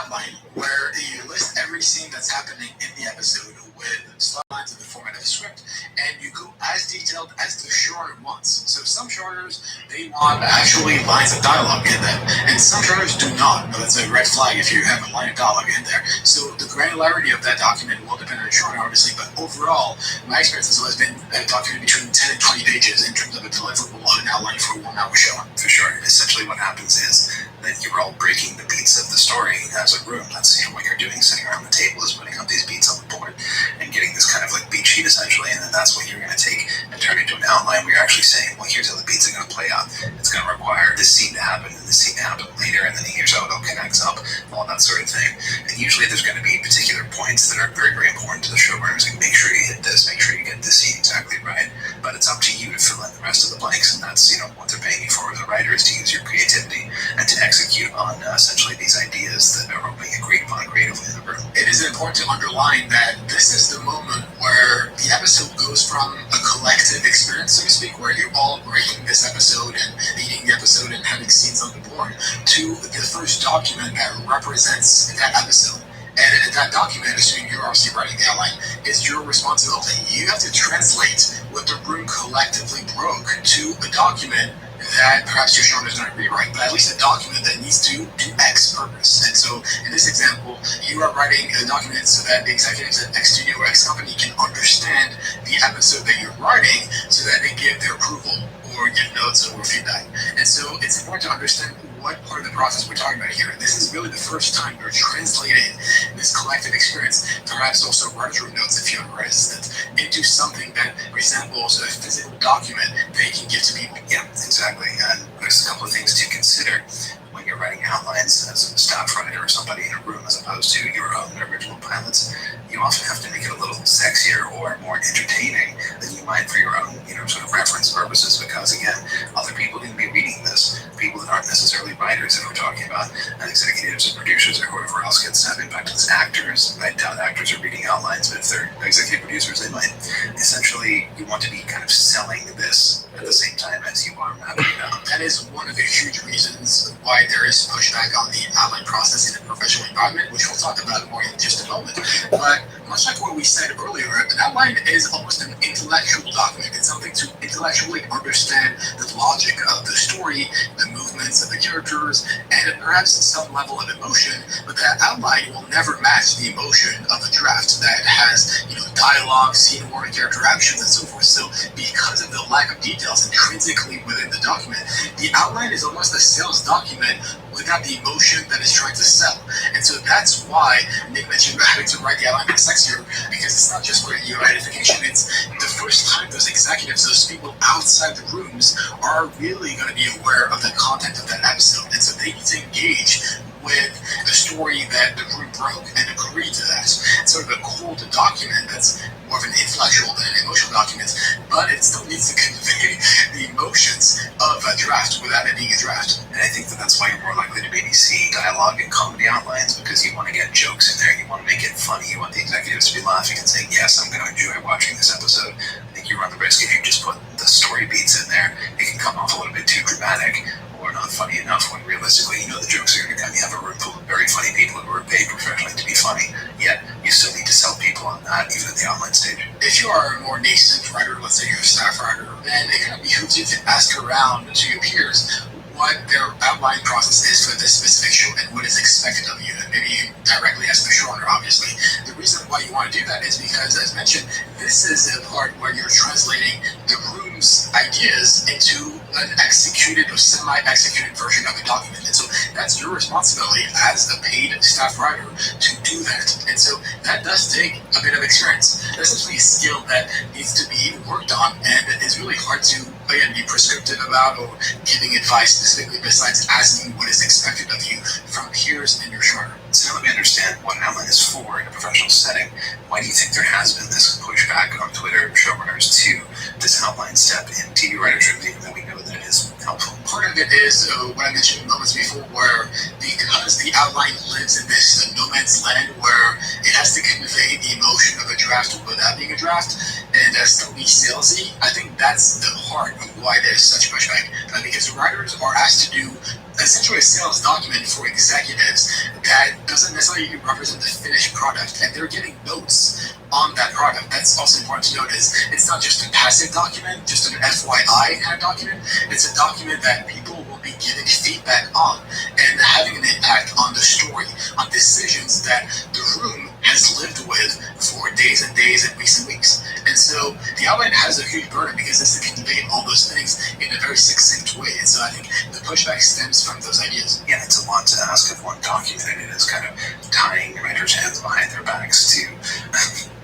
outline where you list every scene that's happening in the episode with storylines in the format of a script, and you go as detailed as the showrunner wants. So some showrunners, they want actually lines of dialogue in them, and some showrunners do not. That's a red flag if you have a line of dialogue in there. So the granularity of that document will depend on the showrunner, obviously, but overall, my experience has always been a document between 10 and 20 pages in terms of a deliverable of an outline for a 1 hour show. For sure. And essentially what happens is that you're all breaking the beats of the story as a room. That's what you're doing, sitting around the table, is putting out these beats on the board and getting this kind of like beat sheet essentially, and then that's what you're going to take and turn into an outline where you're actually saying, well, here's how the beats are going to play out. It's going to require this scene to happen and this scene to happen later, and then here's how it all connects up, all that sort of thing. And usually there's going to be particular points that are very, very important to the showrunners, like make sure you hit this, make sure you get this scene exactly right, but it's up to you to fill in the rest of the blanks, and that's what they're paying you for as a writer, is to use your creativity and to execute on essentially these ideas that are being agreed upon creatively in the room. It is important to underline that this is the moment where the episode goes from a collective experience, so to speak, where you're all breaking this episode and leading the episode and having scenes on the board, to the first document that represents that episode. And that document, assuming you're obviously writing the outline, is your responsibility. You have to translate what the room collectively broke to a document that perhaps your showrunner is going to rewrite, but at least a document that needs to do X purpose. And so in this example, you are writing a document so that the executives at X studio or X company can understand the episode that you're writing so that they give their approval or give notes or feedback. And so it's important to understand what part of the process we're talking about here. This is really the first time you're translating this collective experience, perhaps also writer's room notes if you have a resident, into something that resembles a physical document that you can give to people. Yeah, exactly. And there's a couple of things to consider when you're writing outlines as a staff writer or somebody in a room as opposed to your own original pilots. You often have to make it a little sexier or more entertaining than you might for your own, sort of reference purposes, because again, other people who can be reading this, people that aren't necessarily writers, if we're talking about executives and producers or whoever else gets that impact as actors. I doubt actors are reading outlines, but if they're executive producers, they might. Essentially, you want to be kind of selling this at the same time as you are mapping it out. That is one of the huge reasons why there is pushback on the outline process in a professional environment, which we'll talk about more in just a moment. But much like what we said earlier, an outline is almost an intellectual document. It's something to intellectually understand the logic of the story, the movements of the characters, and perhaps some level of emotion, but that outline will never match the emotion of a draft that has, dialogue, scene work, character actions, and so forth. So because of the lack of details intrinsically within the document, the outline is almost a sales document without the emotion that it's trying to sell. And so that's why Nick mentioned about having to write the outline sexier, because it's not just for your identification, it's the first time those executives, those people outside the rooms are really going to be aware of the content of that episode. And so they need to engage with the story that the room broke and agree to that. It's sort of a cold document that's more of an intellectual than an emotional document, but it still needs to convey the emotions of a draft without it being a draft. And I think that's why you're more likely to maybe see dialogue and comedy outlines, because you want to get jokes in there, you want to make it funny, you want the executives to be laughing and saying, yes, I'm going to enjoy watching this episode. I think you run the risk if you just put the story beats in there, it can come off a little bit too dramatic or not funny enough, when realistically the jokes are going to come. You have a room full of very funny people who are paid professionally to be funny, yet you still need to sell people on that even at the outline stage. If you are a more nascent writer, let's say you're a staff writer, then it kind of behooves you to ask around to your peers what their outline process is for this specific show and what is expected of you. And maybe you can directly ask the showrunner, obviously. The reason why you want to do that is because, as mentioned, this is the part where you're translating the room's ideas into an executed or semi-executed version of a document. And so that's your responsibility as a paid staff writer to do that. And so that does take a bit of experience. That's essentially a skill that needs to be worked on and is really hard to, again, be prescriptive about or giving advice specifically, besides asking what is expected of you from peers and your showrunner. So now let me understand what an outline is for in a professional setting. Why do you think there has been this pushback on Twitter showrunners to this outline step in TV writers' rooms, even though we know that it is helpful? Part of it is what I mentioned moments before, where because the outline lives in this no man's land where it has to convey the emotion of a draft without being a draft and still be salesy, I think that's the heart of why there's such pushback. Because writers are asked to do essentially a sales document for executives that doesn't necessarily represent the finished product, and they're getting notes on that product. That's also important to note is it's not just a passive document, just an FYI kind of document. It's a document that people will be giving feedback on and having an impact on the story, on decisions that the room has lived with for days and days and weeks. And so the outline has a huge burden because it's to convey all those things in a very succinct way. And so I think the pushback stems from those ideas. Yeah, it's a lot to ask of one document, and it is kind of tying writers' hands behind their backs to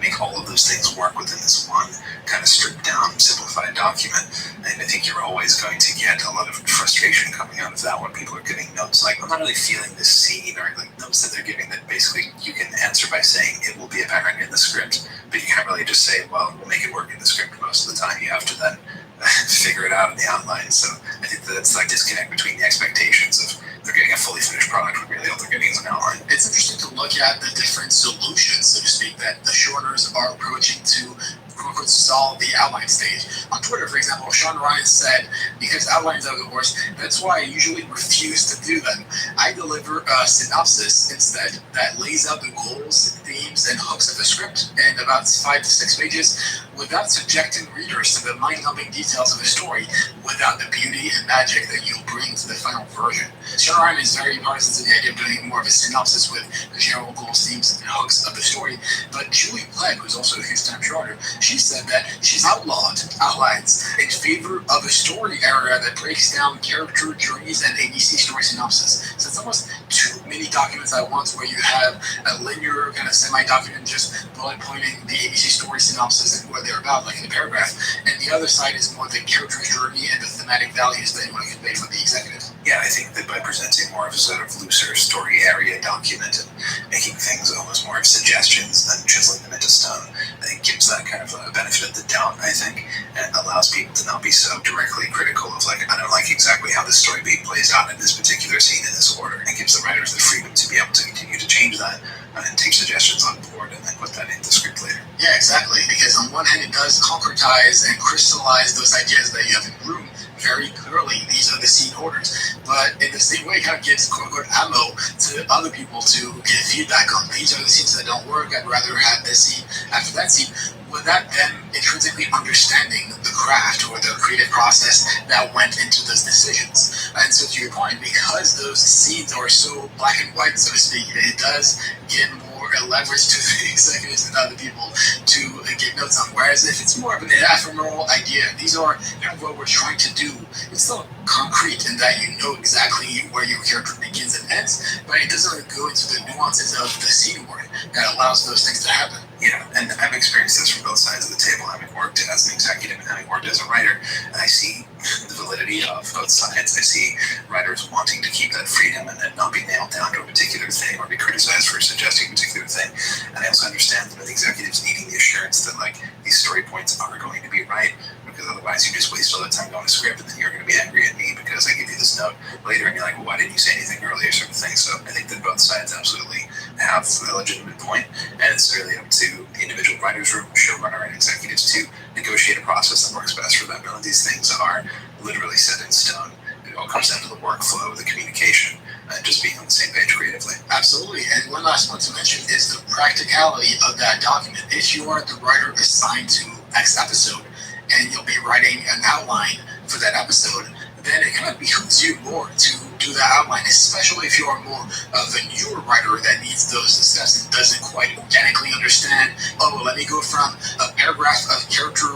make all of those things work within this one kind of stripped down, simplified document. And I think you're always going to get a lot of frustration coming out of that when people are giving notes like, I'm not really feeling this scene, or like notes that they're giving that basically you can answer by saying it will be apparent in the script, but you can't really just say, well, we'll make it work in the script most of the time. You have to then figure it out in the outline. So I think that's like disconnect between the expectations of they're getting a fully finished product when really all they're getting is an outline. It's interesting to look at the different solutions, so to speak, that the shorters are approaching to quote-unquote solve the outline stage. On Twitter, for example, Sean Ryan said, because outlines are the worst, that's why I usually refuse to do them. I deliver a synopsis instead that lays out the goals, themes, and hooks of the script in about 5 to 6 pages without subjecting readers to the mind-numbing details of the story, without the beauty and magic that you'll bring to the final version. Sean Ryan is very partisan to the idea of doing more of a synopsis with the general goals, themes, and hooks of the story, but Julie Plec, who's also a huge-time shorter, she said that she's outlawed outlines in favor of a story area that breaks down character journeys and ABC story synopsis. So it's almost too many documents at once where you have a linear kind of semi-document just bullet pointing the ABC story synopsis and what they're about, like in the paragraph, and the other side is more the character's journey and the thematic values that you want to convey for the executive. Yeah, I think that by presenting more of a sort of looser story area document and making things almost more of suggestions than chiseling them into stone, it gives that kind of a benefit of the doubt, I think, and allows people to not be so directly critical of like, I don't like exactly how this story beat plays out in this particular scene in this order, and gives the writers the freedom to be able to continue to change that and take suggestions on board and then put that into the script later. Yeah, exactly, because on one hand it does concretize and crystallize those ideas that you have in the room very clearly. These are the scene orders, but in the same way it kind of gives quote-unquote ammo to other people to give feedback on. These are the scenes that don't work, I'd rather have this scene after that scene, without them intrinsically understanding the craft or the creative process that went into those decisions. And so to your point, because those scenes are so black and white, so to speak, it does give more leverage to the executives and other people to give notes on. Whereas if it's more of an ephemeral idea, these are kind of what we're trying to do. It's still concrete in that you know exactly where your character begins and ends, but it doesn't really go into the nuances of the scene work that allows those things to happen. Yeah, and I've experienced this from both sides of the table, having worked as an executive and having worked as a writer. And I see the validity of both sides. I see writers wanting to keep that freedom and not be nailed down to a particular thing or be criticized for suggesting a particular thing. And I also understand that the executives needing the assurance that like these story points are going to be right, because otherwise you just waste all that time going to script and then you're going to be angry at me because I give you this note later and you're like, well, why didn't you say anything earlier, sort of thing. So I think that both sides absolutely have a legitimate point, and it's really up to the individual writer's room, showrunner, and executives to negotiate a process that works best for them. None of these things are literally set in stone. It all comes down to the workflow, the communication, and just being on the same page creatively. Absolutely. And one last point to mention is the practicality of that document. If you are the writer assigned to X episode and you'll be writing an outline for that episode, then it kind of behooves you more to do that outline, especially if you are more of a newer writer that needs those steps and doesn't quite organically understand, oh, let me go from a paragraph of character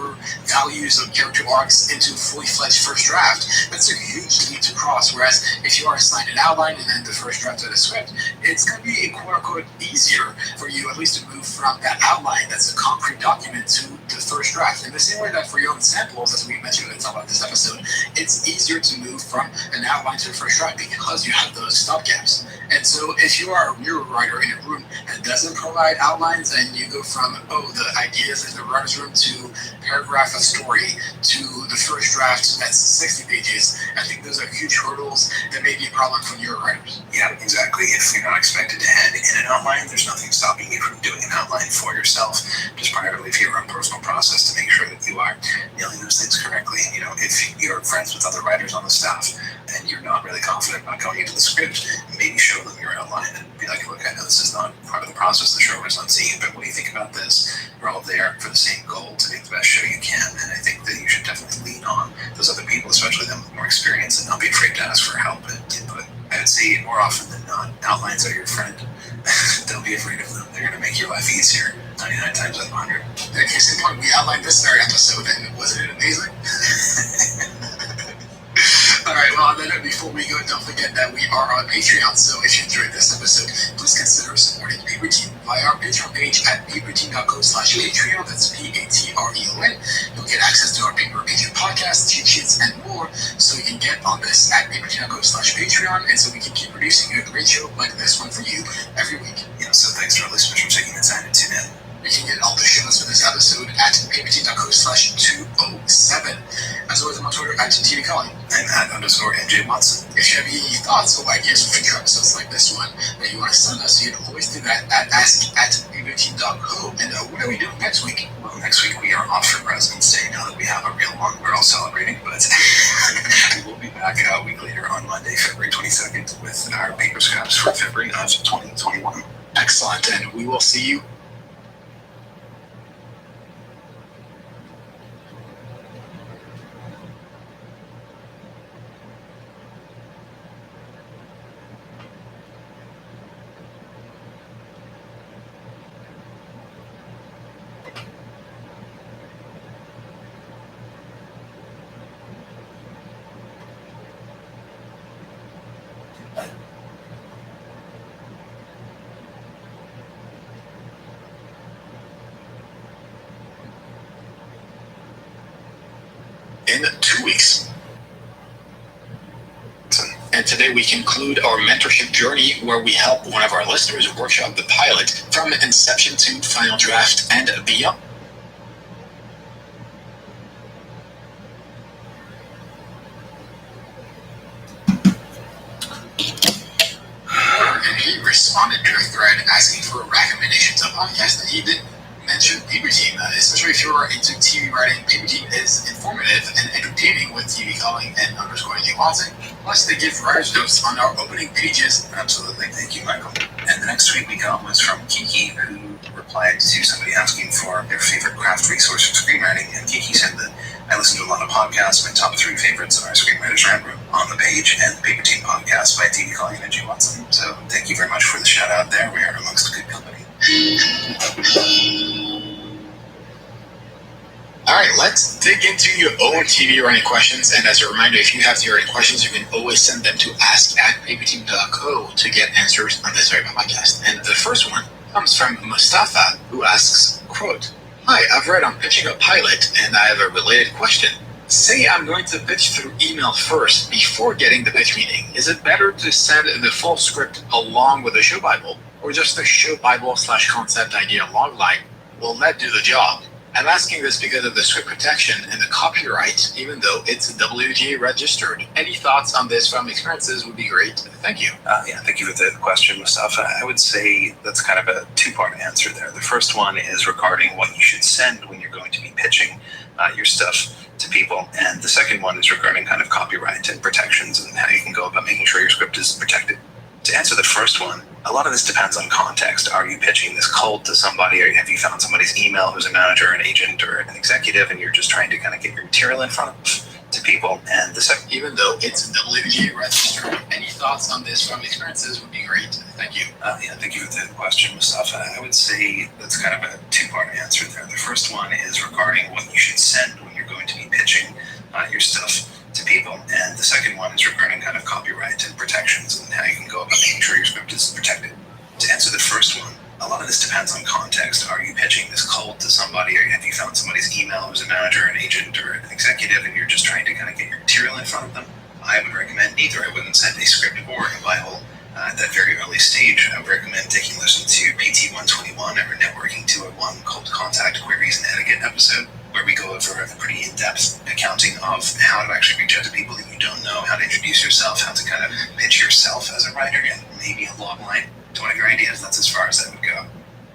values, of character arcs into fully fledged first draft. That's a huge leap to cross. Whereas if you are assigned an outline and then the first draft of the script, it's going to be quote-unquote easier for you at least to move from that outline that's a concrete document to the first draft. In the same way that for your own samples, as we mentioned at the top of this episode, it's easier to move from an outline to the first draft because you have those stopgaps. And so if you are a newer writer in a room that doesn't provide outlines and you go from, the ideas in the writer's room to paragraph of story to the first draft that's 60 pages, I think those are huge hurdles that may be a problem for newer writers. Yeah, exactly. If you're not expected to hand in an outline, there's nothing stopping you from doing an outline for yourself. Just primarily for your own personal process to make sure that you are nailing those things correctly. And, if you're friends with other writers on the staff and you're not really confident about going into the script, maybe show them your outline and be like, look, I know this is not part of the process, the showrunner's not seeing it, but what do you think about this? We're all there for the same goal to make the best show you can, and I think that you should definitely lean on those other people, especially them with more experience, and not be afraid to ask for help and input. I would say more often than not, outlines are your friend. Don't be afraid of them. They're going to make your life easier 99 times out of 100. Case in point, we outlined this very episode, and wasn't it amazing? Alright, well, then before we go, don't forget that we are on Patreon, so if you enjoyed this episode, please consider supporting Paper Team via our Patreon page at paperteam.co/Patreon. That's Patreon. You'll get access to our Paper Agent podcast, cheat sheets, and more, so you can get on this at paperteam.co/Patreon, and so we can keep producing a great show like this one for you every week. Yeah, so thanks to our listeners for taking the time to tune in. You can get all the show notes for this episode at paperteam.co/207. As always, I'm on Twitter at TVCalling. I'm @_NJ Watson. If you have any thoughts or ideas for future episodes like this one that you want to send us, you can always do that at ask@paperteam.co. And what are we doing next week? Well, next week we are off for President's Day. Now that we have a real one, we're all celebrating, but we will be back a week later on Monday, February 22nd, with our paper scraps for February of 2021. Excellent, and we will see you in 2 weeks. And today we conclude our mentorship journey where we help one of our listeners workshop the pilot from inception to final draft and beyond. And he responded to a thread asking for recommendations of podcasts that he didn't mention Paper Team, especially if you're into TV writing. Paper Team is informative and entertaining with TV calling and _NJ Watson. Plus, they give writer's notes on our opening pages. Absolutely. Thank you, Michael. And the next tweet we got was from Kiki, who replied to somebody asking for their favorite craft resource for screenwriting. And Kiki said that I listen to a lot of podcasts. My top 3 favorites are Screenwriters Rant Room on the page and the Paper Team podcast by TV calling and NJ Watson. So thank you very much for the shout out there. We are amongst good company. Alright, let's dig into your own TV writing questions, and as a reminder, if you have TV writing questions, you can always send them to ask@paperteam.co to get answers on this very podcast. And the first one comes from Mustafa, who asks, quote, "Hi, I've read on pitching a pilot, and I have a related question. Say I'm going to pitch through email first before getting the pitch meeting. Is it better to send the full script along with the show Bible, or just the show Bible/concept idea logline? Will that do the job? I'm asking this because of the script protection and the copyright, even though it's WGA registered. Any thoughts on this from experiences would be great. Thank you." Yeah, thank you for the question, Mustafa. I would say that's kind of a 2-part answer there. The first one is regarding what you should send when you're going to be pitching your stuff to people. And the second one is regarding kind of copyright and protections and how you can go about making sure your script is protected. To answer the first one, a lot of this depends on context. Are you pitching this cold to somebody, or have you found somebody's email who's a manager, an agent, or an executive, and you're just trying to kind of get your material in front of to people? And the second, Even though it's WGA registered, any thoughts on this from experiences would be great. Thank you. Yeah, thank you for the question, Mustafa. I would say that's kind of a 2-part answer there. The first one is regarding what you should send when you're going to be pitching your stuff to people, and the second one is regarding kind of copyright and protections and how you can go about making sure your script is protected. To answer the first one, a lot of this depends on context. Are you pitching this cold to somebody, or have you found somebody's email who's a manager, an agent, or an executive, and you're just trying to kind of get your material in front of them? I would recommend neither. I wouldn't send a script or a Bible at that very early stage. I would recommend taking a listen to PT 121, our Networking 201 Cold Contact Queries and Etiquette episode, where we go over a pretty in-depth accounting of how to actually reach out to people that you don't know, how to introduce yourself, how to kind of pitch yourself as a writer, and maybe a log line to one of your ideas. That's as far as that would go.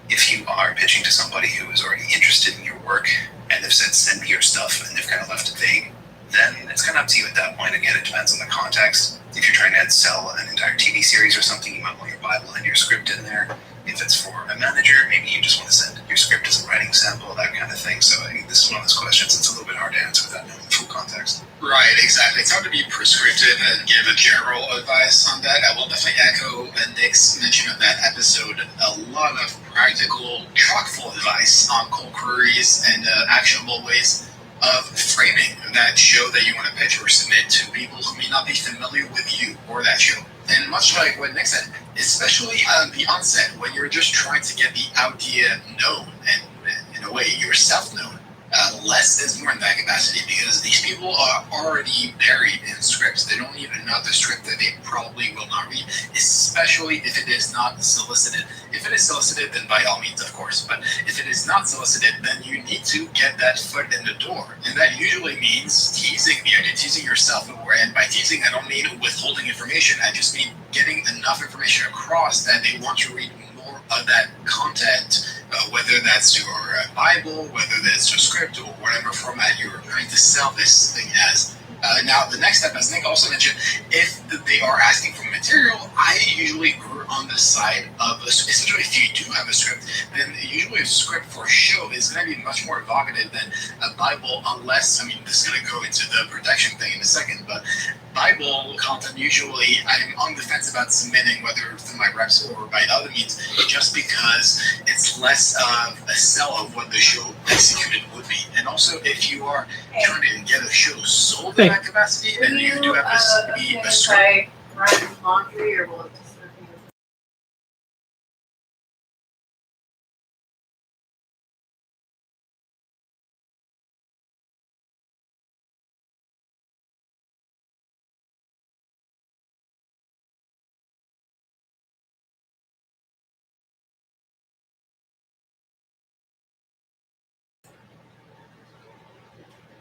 If you are pitching to somebody who is already interested in your work and they've said send me your stuff and they've kind of left it vague, then it's kind of up to you at that point. Again, it depends on the context. If you're trying to sell an entire TV series or something, you might want your Bible and your script in there. If it's for a manager, maybe you just want to send your script as a writing sample, that kind of thing. So I think this is one of those questions that's a little bit hard to answer without knowing the full context. Right, exactly. It's hard to be prescriptive and give a general advice on that. I will definitely echo Nick's mention of that episode. A lot of practical, chock-full advice on cold queries and actionable ways of framing that show that you want to pitch or submit to people who may not be familiar with you or that show. And much like what Nick said, especially on the onset, when you're just trying to get the idea known and, in a way, yourself known, less is more in that capacity, because these people are already buried in scripts. They don't even know the script that they probably will not read, especially if it is not solicited. If it is solicited, then by all means, of course. But if it is not solicited, then you need to get that foot in the door. And that usually means teasing the idea, teasing yourself. And by teasing, I don't mean withholding information. I just mean getting enough information across that they want to read more of that content, whether that's your Bible, whether that's your script, or whatever format you're trying to sell this thing as. Now, the next step, as Nick also mentioned, if they are asking for material, I usually err on the side of, especially if you do have a script, then usually a script for a show is going to be much more evocative than a Bible, unless, I mean, this is going to go into the protection thing in a second, but Bible content, usually I'm on the fence about submitting, whether through my reps or by other means, just because it's less of a sell of what the show executed would be. And also, if you are trying to get a show sold in that capacity, then you do have to be a script. Run laundry, or will it just be?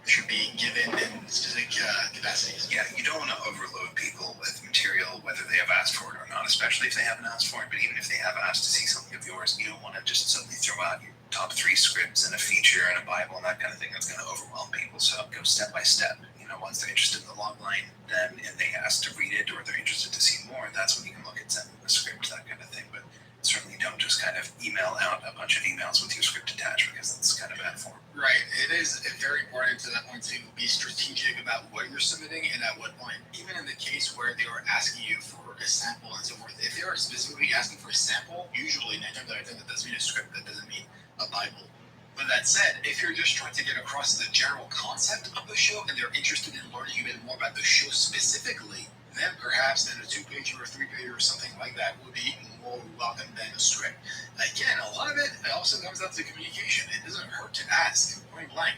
Should be given in specific capacities. Yeah, you don't want to overload people with material, whether they have asked for it or not, especially if they haven't asked for it. But even if they have asked to see something of yours, you don't want to just suddenly throw out your top 3 scripts and a feature and a Bible and that kind of thing. That's going to overwhelm people. So go step by step. Once they're interested in the log line, then and they ask to read it or they're interested to see more, that's when you can look at sending a script, that kind of thing. But certainly don't just kind of email out a bunch of emails with your script attached, because that's kind of bad form. Right. It is very important to that point to be strategic about what you're submitting and at what point. Even in the case where they are asking you for a sample and so forth, if they are specifically asking for a sample, usually 9 times out of 10 that does mean a script, that doesn't mean a Bible. But that said, if you're just trying to get across the general concept of the show and they're interested in learning a bit more about the show specifically, then perhaps then a 2-page or a 3-page or something like that would be more welcome than a script. Again, a lot of it also comes down to communication. It doesn't hurt to ask, point blank,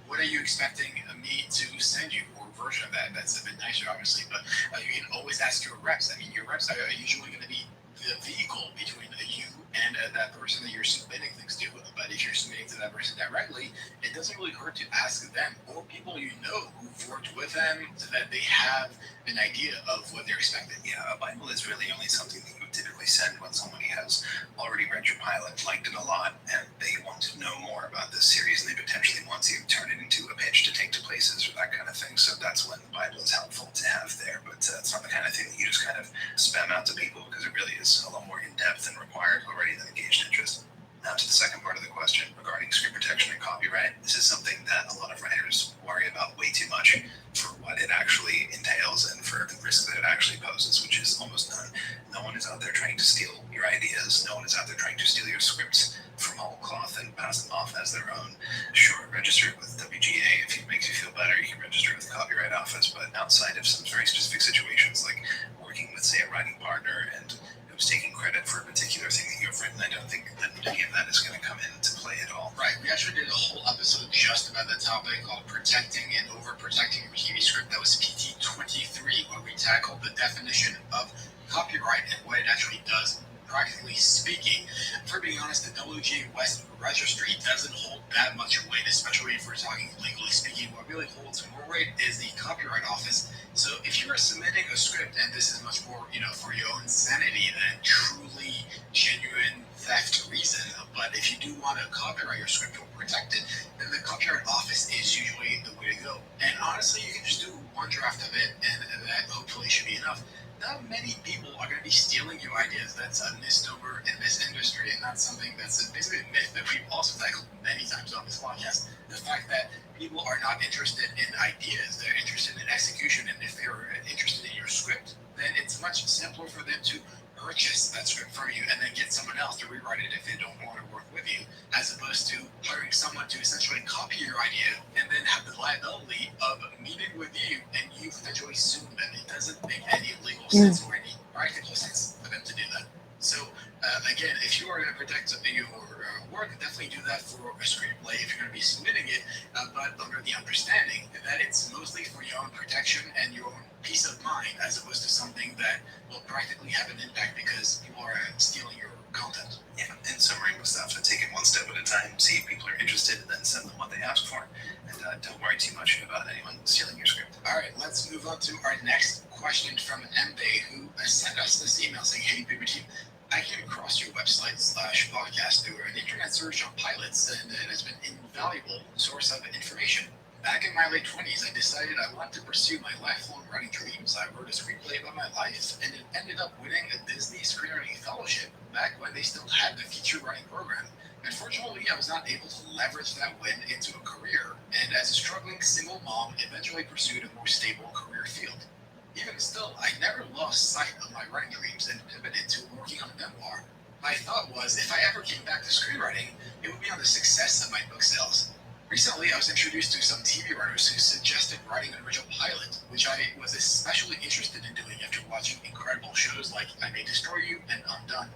what are you expecting me to send you, or a version of that that's a bit nicer, obviously, but you can always ask your reps. I mean, your reps are usually going to be the vehicle between you and that person that you're submitting things to. But if you're submitting to that person directly, it doesn't really hurt to ask them or people you know who've worked with them, so that they have an idea of what they're expecting. Yeah, a Bible is really only something that you would typically send when somebody has already read your pilot, liked it a lot, and they want to know more about this series, and they potentially want to turn it into a pitch to take to places or that kind of thing. So that's when the Bible is helpful to have there. But it's not the kind of thing that you just kind of spam out to people, because it really is a lot more in-depth and required already than engaged interest. Now to the second part of the question regarding script protection and copyright. This is something that a lot of writers worry about way too much for what it actually entails and for the risk that it actually poses, which is almost none. No one is out there trying to steal your ideas. No one is out there trying to steal your scripts from whole cloth and pass them off as their own. Sure, register with WGA if it makes you feel better. You can register with the Copyright Office, but outside of some very specific situations, like working with, say, a writing partner and who's taking credit for a particular thing that you've written, I don't think that any of that is going to come into play at all. Right. We actually did a whole episode just about that topic called Protecting and Overprotecting Your TV Script. That was PT23, where we tackled the definition of copyright and what it actually does, practically speaking. For being honest, the WGA West registry doesn't hold that much weight, especially if we're talking legally speaking. What really holds more weight is the Copyright Office. So if you are submitting a script, and this is much more, for your own sanity than truly genuine theft reason, but if you do want to copyright your script or protect it, then the Copyright Office is usually the way to go. And honestly, you not many people are going to be stealing your ideas. That's a misnomer in this industry, and that's something that's basically a myth that we've also tackled many times on this podcast. The fact that people are not interested in ideas, they're interested in execution, and if they're interested in your script, then it's much simpler for them to purchase that script from you and then get someone else to rewrite it if they don't want to work with you, as opposed to hiring someone to essentially copy your idea and then have the liability of meeting with you and you potentially sue them. It doesn't make any legal sense or any practical sense for them to do that. So again, if you are going to protect your work, definitely do that for a screenplay if you're going to be submitting it, but under the understanding that it's mostly for your own protection and your own peace of mind, as opposed to something that will practically have an impact because people are stealing your content. Yeah, in summary, most often take it one step at a time, see if people are interested, and then send them what they ask for. And don't worry too much about anyone stealing your script. All right, let's move on to our next question from MB, who sent us this email saying, "Hey, Paper Team, I came across your website/podcast through an internet search on pilots, and it has been an invaluable source of information. Back in my late 20s, I decided I wanted to pursue my lifelong writing dreams. I wrote a screenplay about my life, and it ended up winning a Disney Screenwriting Fellowship back when they still had the feature writing program. Unfortunately, I was not able to leverage that win into a career, and as a struggling single mom, eventually pursued a more stable career field. Even still, I never lost sight of my writing dreams and pivoted to working on a memoir. My thought was, if I ever came back to screenwriting, it would be on the success of my book sales. Recently, I was introduced to some TV writers who suggested writing an original pilot, which I was especially interested in doing after watching incredible shows like I May Destroy You and Undone.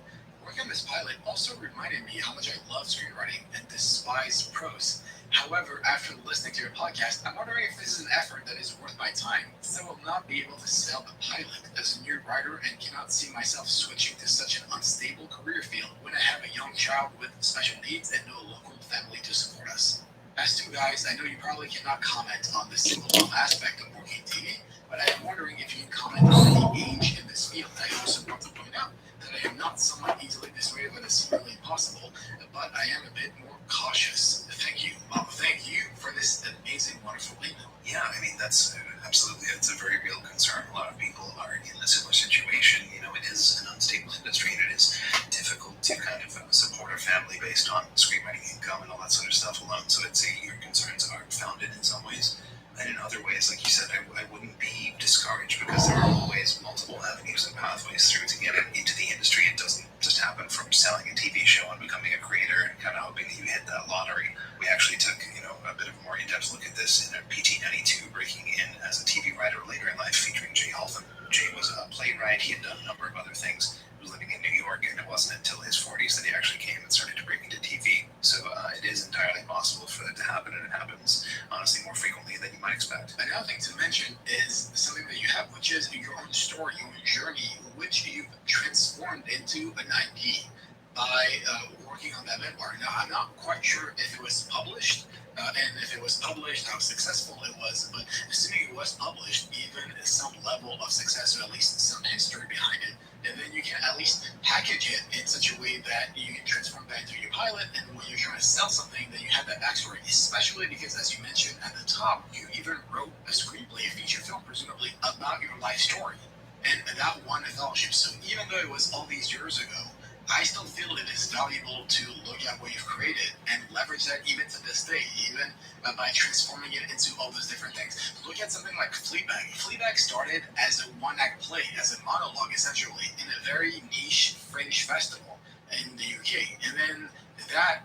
Working on this pilot also reminded me how much I love screenwriting and despise prose. However, after listening to your podcast, I'm wondering if this is an effort that is worth my time, since I will not be able to sell the pilot as a new writer and cannot see myself switching to such an unstable career field when I have a young child with special needs and no local family to support us. As two guys, I know you probably cannot comment on the single mom aspect of working TV, but I am wondering if you can comment on the age in this field. I also want to point out that I am not someone easily dissuaded by the seemingly impossible, but I am a bit more cautious. Thank you, Mom. Thank you for this amazing, wonderful email. Yeah, I mean, that's absolutely, it's a very real concern. A lot of people are in a similar situation. You know, it is an unstable industry, and it is difficult to kind of support a family based on screenwriting income and all that sort of stuff alone. So I'd say your concerns are founded in some ways. And in other ways, like you said, I wouldn't be discouraged because there are always multiple avenues and pathways through to get into the industry. It doesn't just happen from selling a TV show and becoming a creator and kind of hoping that you hit that lottery. We actually took, a bit of a more in-depth look at this in a PT92 breaking in as a TV writer later in life featuring Jay Haltham. Jay was a playwright. He had done a number of other things. He was living in New York, and it wasn't until his 40s that he actually came and started to break into TV. So it is entirely possible for that to happen, and it happens, honestly, more frequently than you might expect. Another thing to mention is something that you have, which is your own story, your own journey, which you've transformed into an IP by working on that memoir. Now, I'm not quite sure if it was published, and if it was published, how successful it was, but assuming it was published, even some level of success, or at least some history behind it, and then you can at least package it in such a way that you can transform that into your pilot, and when you're trying to sell something, then you have that backstory, especially because, as you mentioned at the top, you even wrote a screenplay, a feature film, presumably, about your life story, and that won a fellowship. So even though it was all these years ago, I still feel it is valuable to look at what you've created and leverage that even to this day, even by transforming it into all those different things. Look at something like Fleabag. Fleabag started as a one-act play, as a monologue, essentially, in a very niche fringe festival in the UK. And then that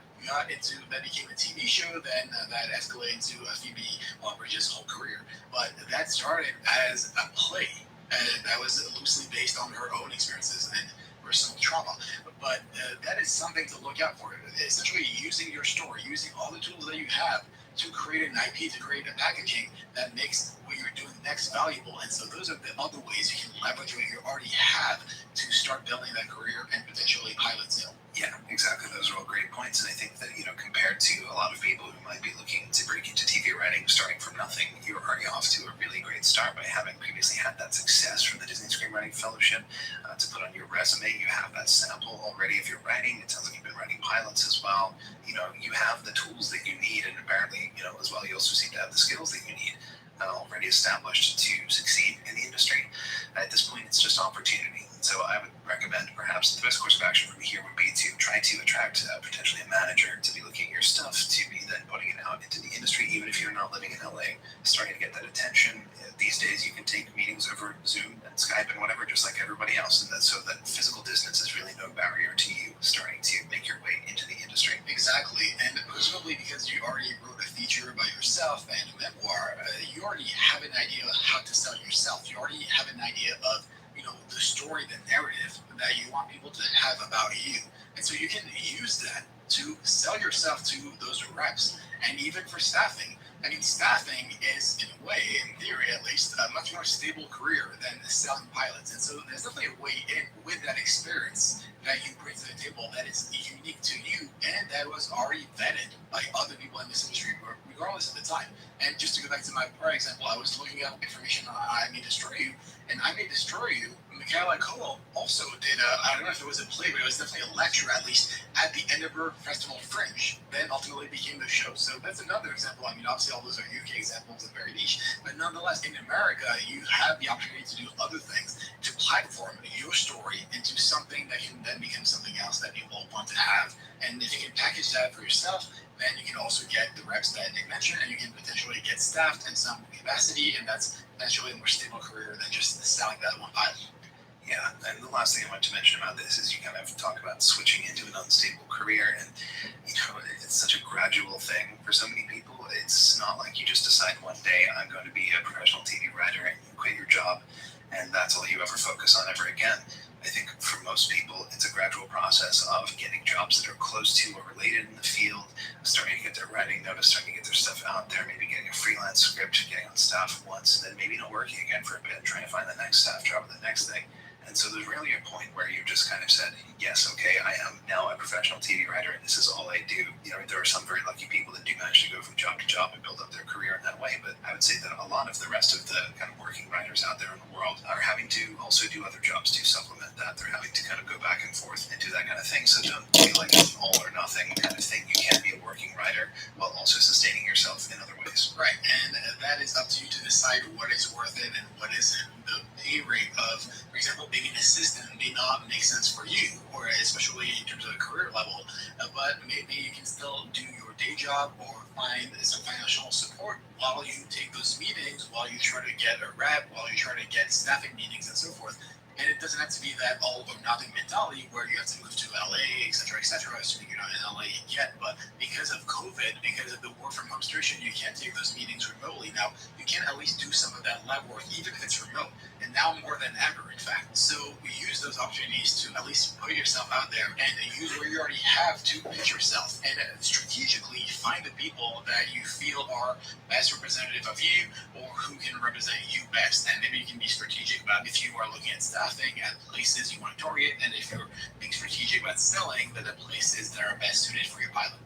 became a TV show, then that escalated into Phoebe Waller-Bridge's whole career. But that started as a play, and that was loosely based on her own experiences and personal trauma. But that is something to look out for. Essentially, using your story, using all the tools that you have to create an IP, to create a packaging that makes what you're doing next valuable. And so those are the other ways you can leverage what you already have to start building that career and potentially pilot sale. Yeah, exactly. Those are all great points. And I think that, compared to a lot of people who might be looking to break into TV writing starting from nothing, you're already off to a really great start by having previously had that success from the Disney Screenwriting Fellowship to put on your resume. You have that sample already of your writing. It sounds like you've been writing pilots as well. You have the tools that you need, and apparently, as well, you also seem to have the skills that you need. already established to succeed in the industry. At this point, it's just opportunity. So I would recommend perhaps the best course of action for me here would be to try to attract potentially a manager to be looking at your stuff, to be then putting it out into the industry, even if you're not living in LA, starting to get that attention. These days you can take meetings over Zoom and Skype and whatever, just like everybody else, and so that physical distance is really no barrier to you starting to make your way into the industry. Exactly, and presumably because you already wrote a feature by yourself and a memoir, you already have an idea of how to sell yourself. You already have an idea of the story, the narrative that you want people to have about you. And so you can use that to sell yourself to those reps. And even for staffing, I mean, staffing is, in a way, in theory at least, a much more stable career than selling pilots. And so there's definitely a way in with that experience that you bring to the table that is unique to you and that was already vetted by other people in this industry, regardless of the time. And just to go back to my prior example, I was looking up information on I May Destroy You, and I May Destroy You, Michaela Coel also did I don't know if it was a play, but it was definitely a lecture, at least, at the Edinburgh Festival Fringe, then ultimately became the show. So that's another example. I mean, obviously all those are UK examples and very niche, but nonetheless, in America, you have the opportunity to do other things, to platform your story into something that can then become something else that people want to have. And if you can package that for yourself, then you can also get the reps that Nick mentioned, and you can potentially get staffed in some capacity, and that's potentially a more stable career than just selling that one pilot. Yeah, and the last thing I want to mention about this is you kind of talk about switching into an unstable career, and it's such a gradual thing for so many people. It's not like you just decide one day I'm going to be a professional TV writer and you quit your job and that's all you ever focus on ever again. I think for most people, it's a gradual process of getting jobs that are close to or related in the field, starting to get their writing notice, starting to get their stuff out there, maybe getting a freelance script, getting on staff once, and then maybe not working again for a bit, trying to find the next staff job or the next thing. And so there's really a point where you just kind of said, yes, okay, I am now a professional TV writer and this is all I do. There are some very lucky people that do manage to go from job to job and build up their career in that way. But I would say that a lot of the rest of the kind of working writers out there in the world are having to also do other jobs to supplement that. They're having to kind of go back and forth and do that kind of thing. So don't feel like it's an all or nothing kind of thing. You can be a working writer while also sustaining yourself in other ways. Right, and that is up to you to decide what is worth it and what isn't. The pay rate of, for example, being an assistant may not make sense for you, or especially in terms of a career level, but maybe you can still do your day job or find some financial support while you take those meetings, while you try to get a rep, while you try to get staffing meetings and so forth. And it doesn't have to be that all or nothing mentality where you have to move to LA, etc., assuming you're not in LA yet. But because of COVID, because of the work from home situation, you can't take those meetings remotely. Now, you can at least do some of that lab work, even if it's remote. And now more than ever, in fact. So we use those opportunities to at least put yourself out there and use what you already have to pitch yourself. And strategically find the people that you feel are best representative of you or who can represent you best. And maybe you can be strategic about if you are looking at staffing at places you want to target, and if you're being strategic about selling, that the places that are best suited for your pilot.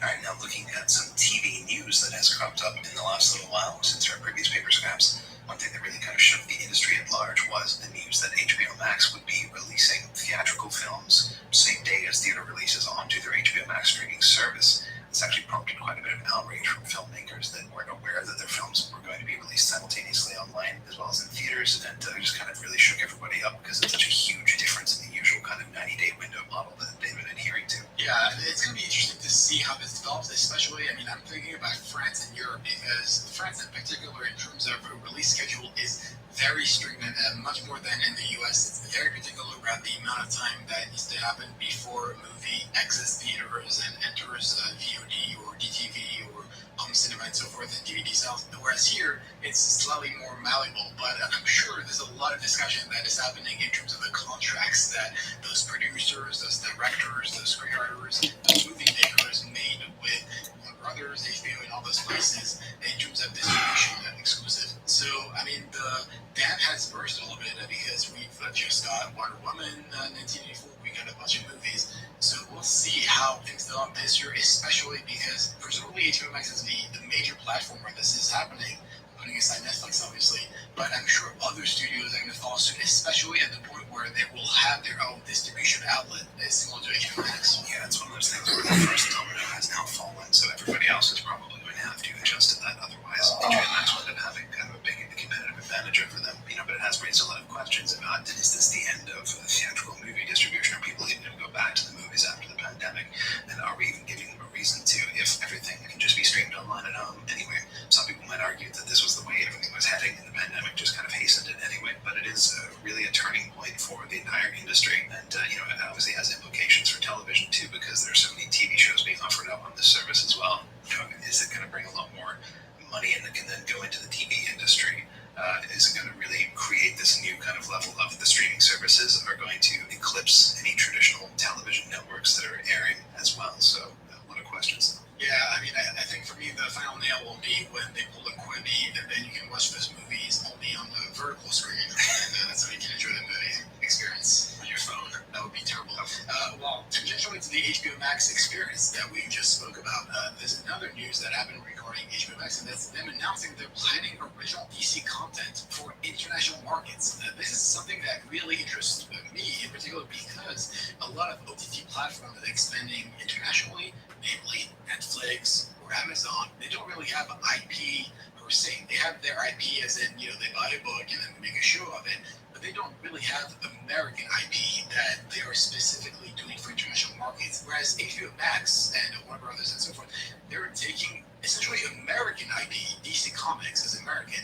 Alright, now looking at some TV news that has cropped up in the last little while since our previous paper scraps. One thing that really kind of shook the industry at large was the news that HBO Max would be releasing theatrical films same day as theater releases onto their HBO Max streaming service. It's actually prompted quite a bit of outrage from filmmakers that weren't aware that their films were going to be released simultaneously online as well as in theaters, and just kind of really shook everybody up because it's such a huge difference in the usual kind of 90-day window model that they've been adhering to. Yeah, it's going to be interesting to see how this develops, especially, I'm thinking about France and Europe, because France in particular, in terms of a release schedule, is very strict and much more than in the US. It's very particular about the amount of time that needs to happen before a movie exits theaters and enters VOD or DTV or home cinema and so forth and DVD sales. Whereas here, it's slightly more malleable, but I'm sure there's a lot of discussion that is happening in terms of the contracts that those producers, those directors, those screenwriters, those movie makers made with Warner Brothers, HBO, and all those places in terms of distribution and exclusive. So, the dam has burst a little bit because we've just got Wonder Woman 1984, we got a bunch of movies. So we'll see how things develop this year, especially because presumably HBO Max is the major platform where this is happening, putting aside Netflix obviously, but I'm sure other studios are going to follow suit, especially at the point where they will have their own distribution outlet similar to HBO Max. Yeah, it's one of those things where the first domino has now fallen, so television too, because there's so many TV shows being offered up on this service as well. Is it going to bring a lot more money in that can then go into the TV industry? Is it going to really create this new kind of level of the streaming services are going to eclipse any traditional television networks that are airing as well? So a lot of questions. Yeah, I mean, I think for me the final nail will be when they pull a Quibi and then you can watch those movies only on the vertical screen, and that's how you can enjoy the movie experience on your phone. That would be terrible. Well, tangentially to the HBO Max experience that we just spoke about, there's another news that happened regarding HBO Max, and that's them announcing they're planning original DC content for international markets. This is something that really interests me in particular because a lot of OTT platforms that are expanding internationally, namely Netflix or Amazon, they don't really have IP per se. They have their IP as in, they buy a book and then make a show of it, but they don't really have American IP that they are specifically doing for international markets. Whereas HBO Max and Warner Brothers and so forth, they're taking essentially American IP, DC Comics is American,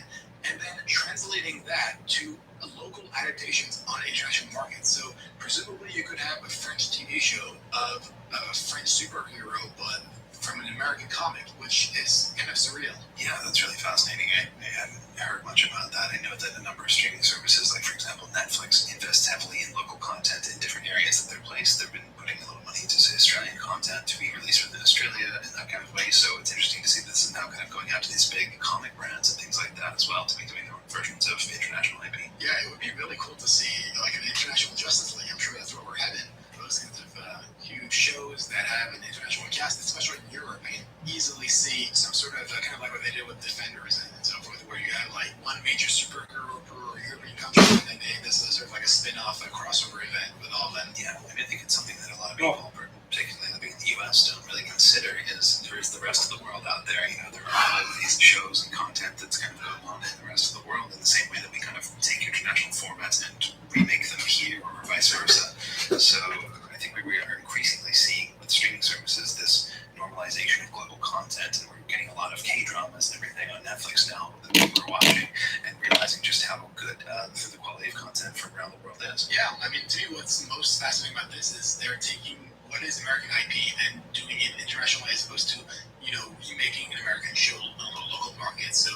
and then translating that to local adaptations on international markets. So presumably you could have a French TV show of a French superhero, but from an American comic, which is kind of surreal. Yeah, that's really fascinating. I hadn't heard much about that. I know that a number of streaming services, like for example Netflix, invest heavily in local content in different areas that they're placed. They've been putting a little money into Australian content to be released within Australia in that kind of way. So it's interesting to see this is now kind of going out to these big comic brands and things like that as well to be doing their own versions of international IP. Yeah, it would be really cool to see like an international Justice League. I'm sure that's where we're headed. Those kinds of huge shows that have an international cast, especially in Europe. I can easily see some sort of kind of like what they did with Defenders and so forth, where you have like one major superhero per European country, and then this is sort of like a spin-off, a crossover event with all of them. Yeah, I mean, I think it's something that a lot of people, particularly living in the US, don't really consider is there is the rest of the world out there. There are all of these shows and content that's kind of going on in the rest of the world in the same way that we kind of take international formats and remake them here or vice versa. So I think we are increasingly seeing with streaming services this normalization of global content, and we're getting a lot of K-dramas and everything on Netflix now that people are watching and realizing just how good the quality of content from around the world is. Yeah, I mean, to me, what's most fascinating about this is they're taking what is American IP and doing it internationally as opposed to, you making an American show on a local market. So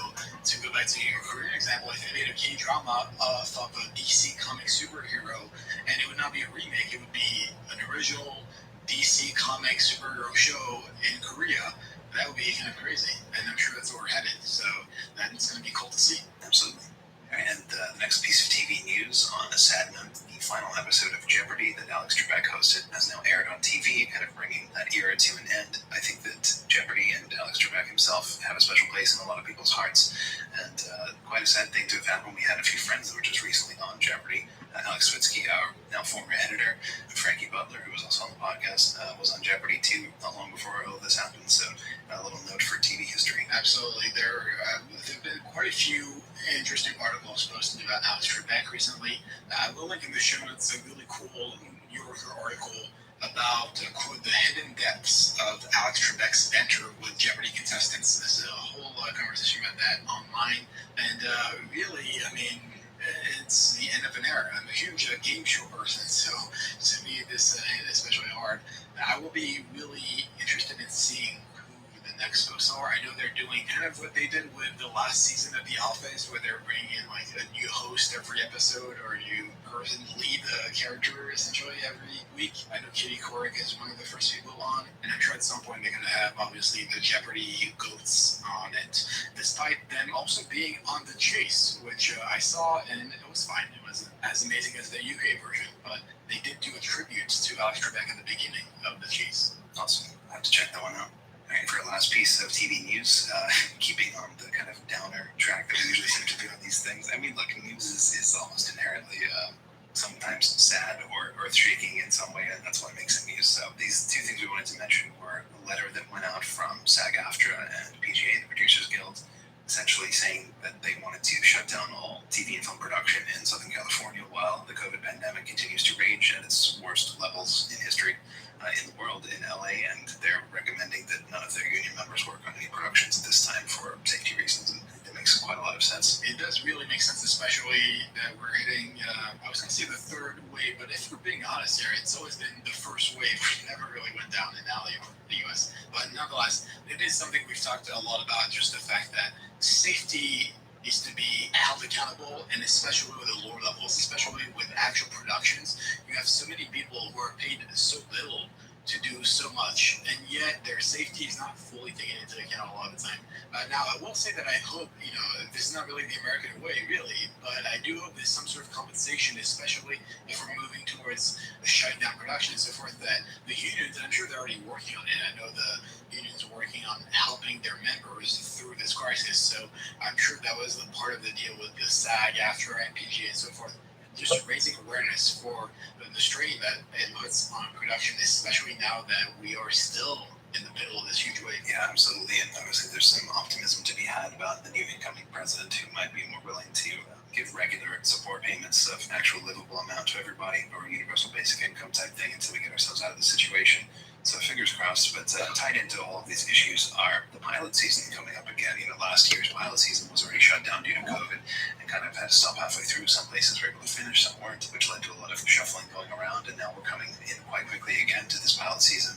to go back to your Korean example, if they made a K-drama of a DC comic superhero, and it would not be a remake, it would be an original DC comic superhero show in Korea, that would be kind of crazy. And I'm sure that's where we're headed. So that's going to be cool to see. Absolutely. And the next piece of TV news on a sad note, the final episode of Jeopardy that Alex Trebek hosted has now aired on TV, kind of bringing that era to an end. I think that Jeopardy and Alex Trebek himself have a special place in a lot of people's hearts, and quite a sad thing to have happened. We had a few friends that were just recently on Jeopardy. Alex Switzky, our now former editor, and Frankie Butler, who was also on the podcast, was on Jeopardy too, not long before all of this happened. So a little note for TV history. Absolutely. There have been quite a few interesting articles posted about Alex Trebek recently. We'll link in the show notes a really cool New Yorker article about, quote, the hidden depths of Alex Trebek's banter with Jeopardy contestants. There's a whole conversation about that online. And really, I mean, it's the end of an era. I'm a huge game show person, so to me this hit especially hard. I will be really interested in seeing who the next hosts are. I know they're doing kind of what they did with the last season of The Office, where they're bringing in like a new host every episode or a new person lead the character essentially every week. I know Katie Couric is one of the first people on, and I'm sure at some point they're going to have obviously the Jeopardy goats on it, despite them also being on The Chase, which I saw and it was fine. It wasn't as amazing as the UK version, but they did do a tribute to Alex Trebek at the beginning of The Chase. Awesome. I have to check that one out. All right, for our last piece of TV news, keeping on the kind of downer track that we usually seem to do on these things. I mean, look, news is almost inherently sometimes sad or earth-shaking in some way, and that's what makes it news. So these two things we wanted to mention were a letter that went out from SAG-AFTRA and PGA, the Producers Guild, essentially saying that they wanted to shut down all TV and film production in Southern California while the COVID pandemic continues to rage at its worst levels in history in the world in LA, and they're recommending that none of their union members work on any productions at this time for safety reasons, and it makes quite a lot of sense. It does really make sense, especially that we're hitting, I was going to say the third wave, but if we're being honest here, it's always been the first wave. We've never down in the U.S. But nonetheless, it is something we've talked a lot about. Just the fact that safety needs to be held accountable, and especially with the lower levels, especially with actual productions, you have so many people who are paid so little to do so much, and yet their safety is not fully taken into account a lot of the time. Now, I will say that I hope, this is not really the American way, really, but I do hope there's some sort of compensation, especially if we're moving towards shutting down production and so forth, that the unions, and I'm sure they're already working on it, I know the unions are working on helping their members through this crisis, so I'm sure that was a part of the deal with the SAG after MPG and so forth. Just raising awareness for the strain that it puts on production, especially now that we are still in the middle of this huge wave. Yeah, absolutely. And obviously, there's some optimism to be had about the new incoming president who might be more willing to give regular support payments of an actual livable amount to everybody, or universal basic income type thing, until we get ourselves out of the situation. So fingers crossed. But tied into all of these issues are the pilot season coming up again. Last year's pilot season was already shut down due to COVID and kind of had to stop halfway through. Some places were able to finish, some weren't, which led to a lot of shuffling going around. And now we're coming in quite quickly again to this pilot season.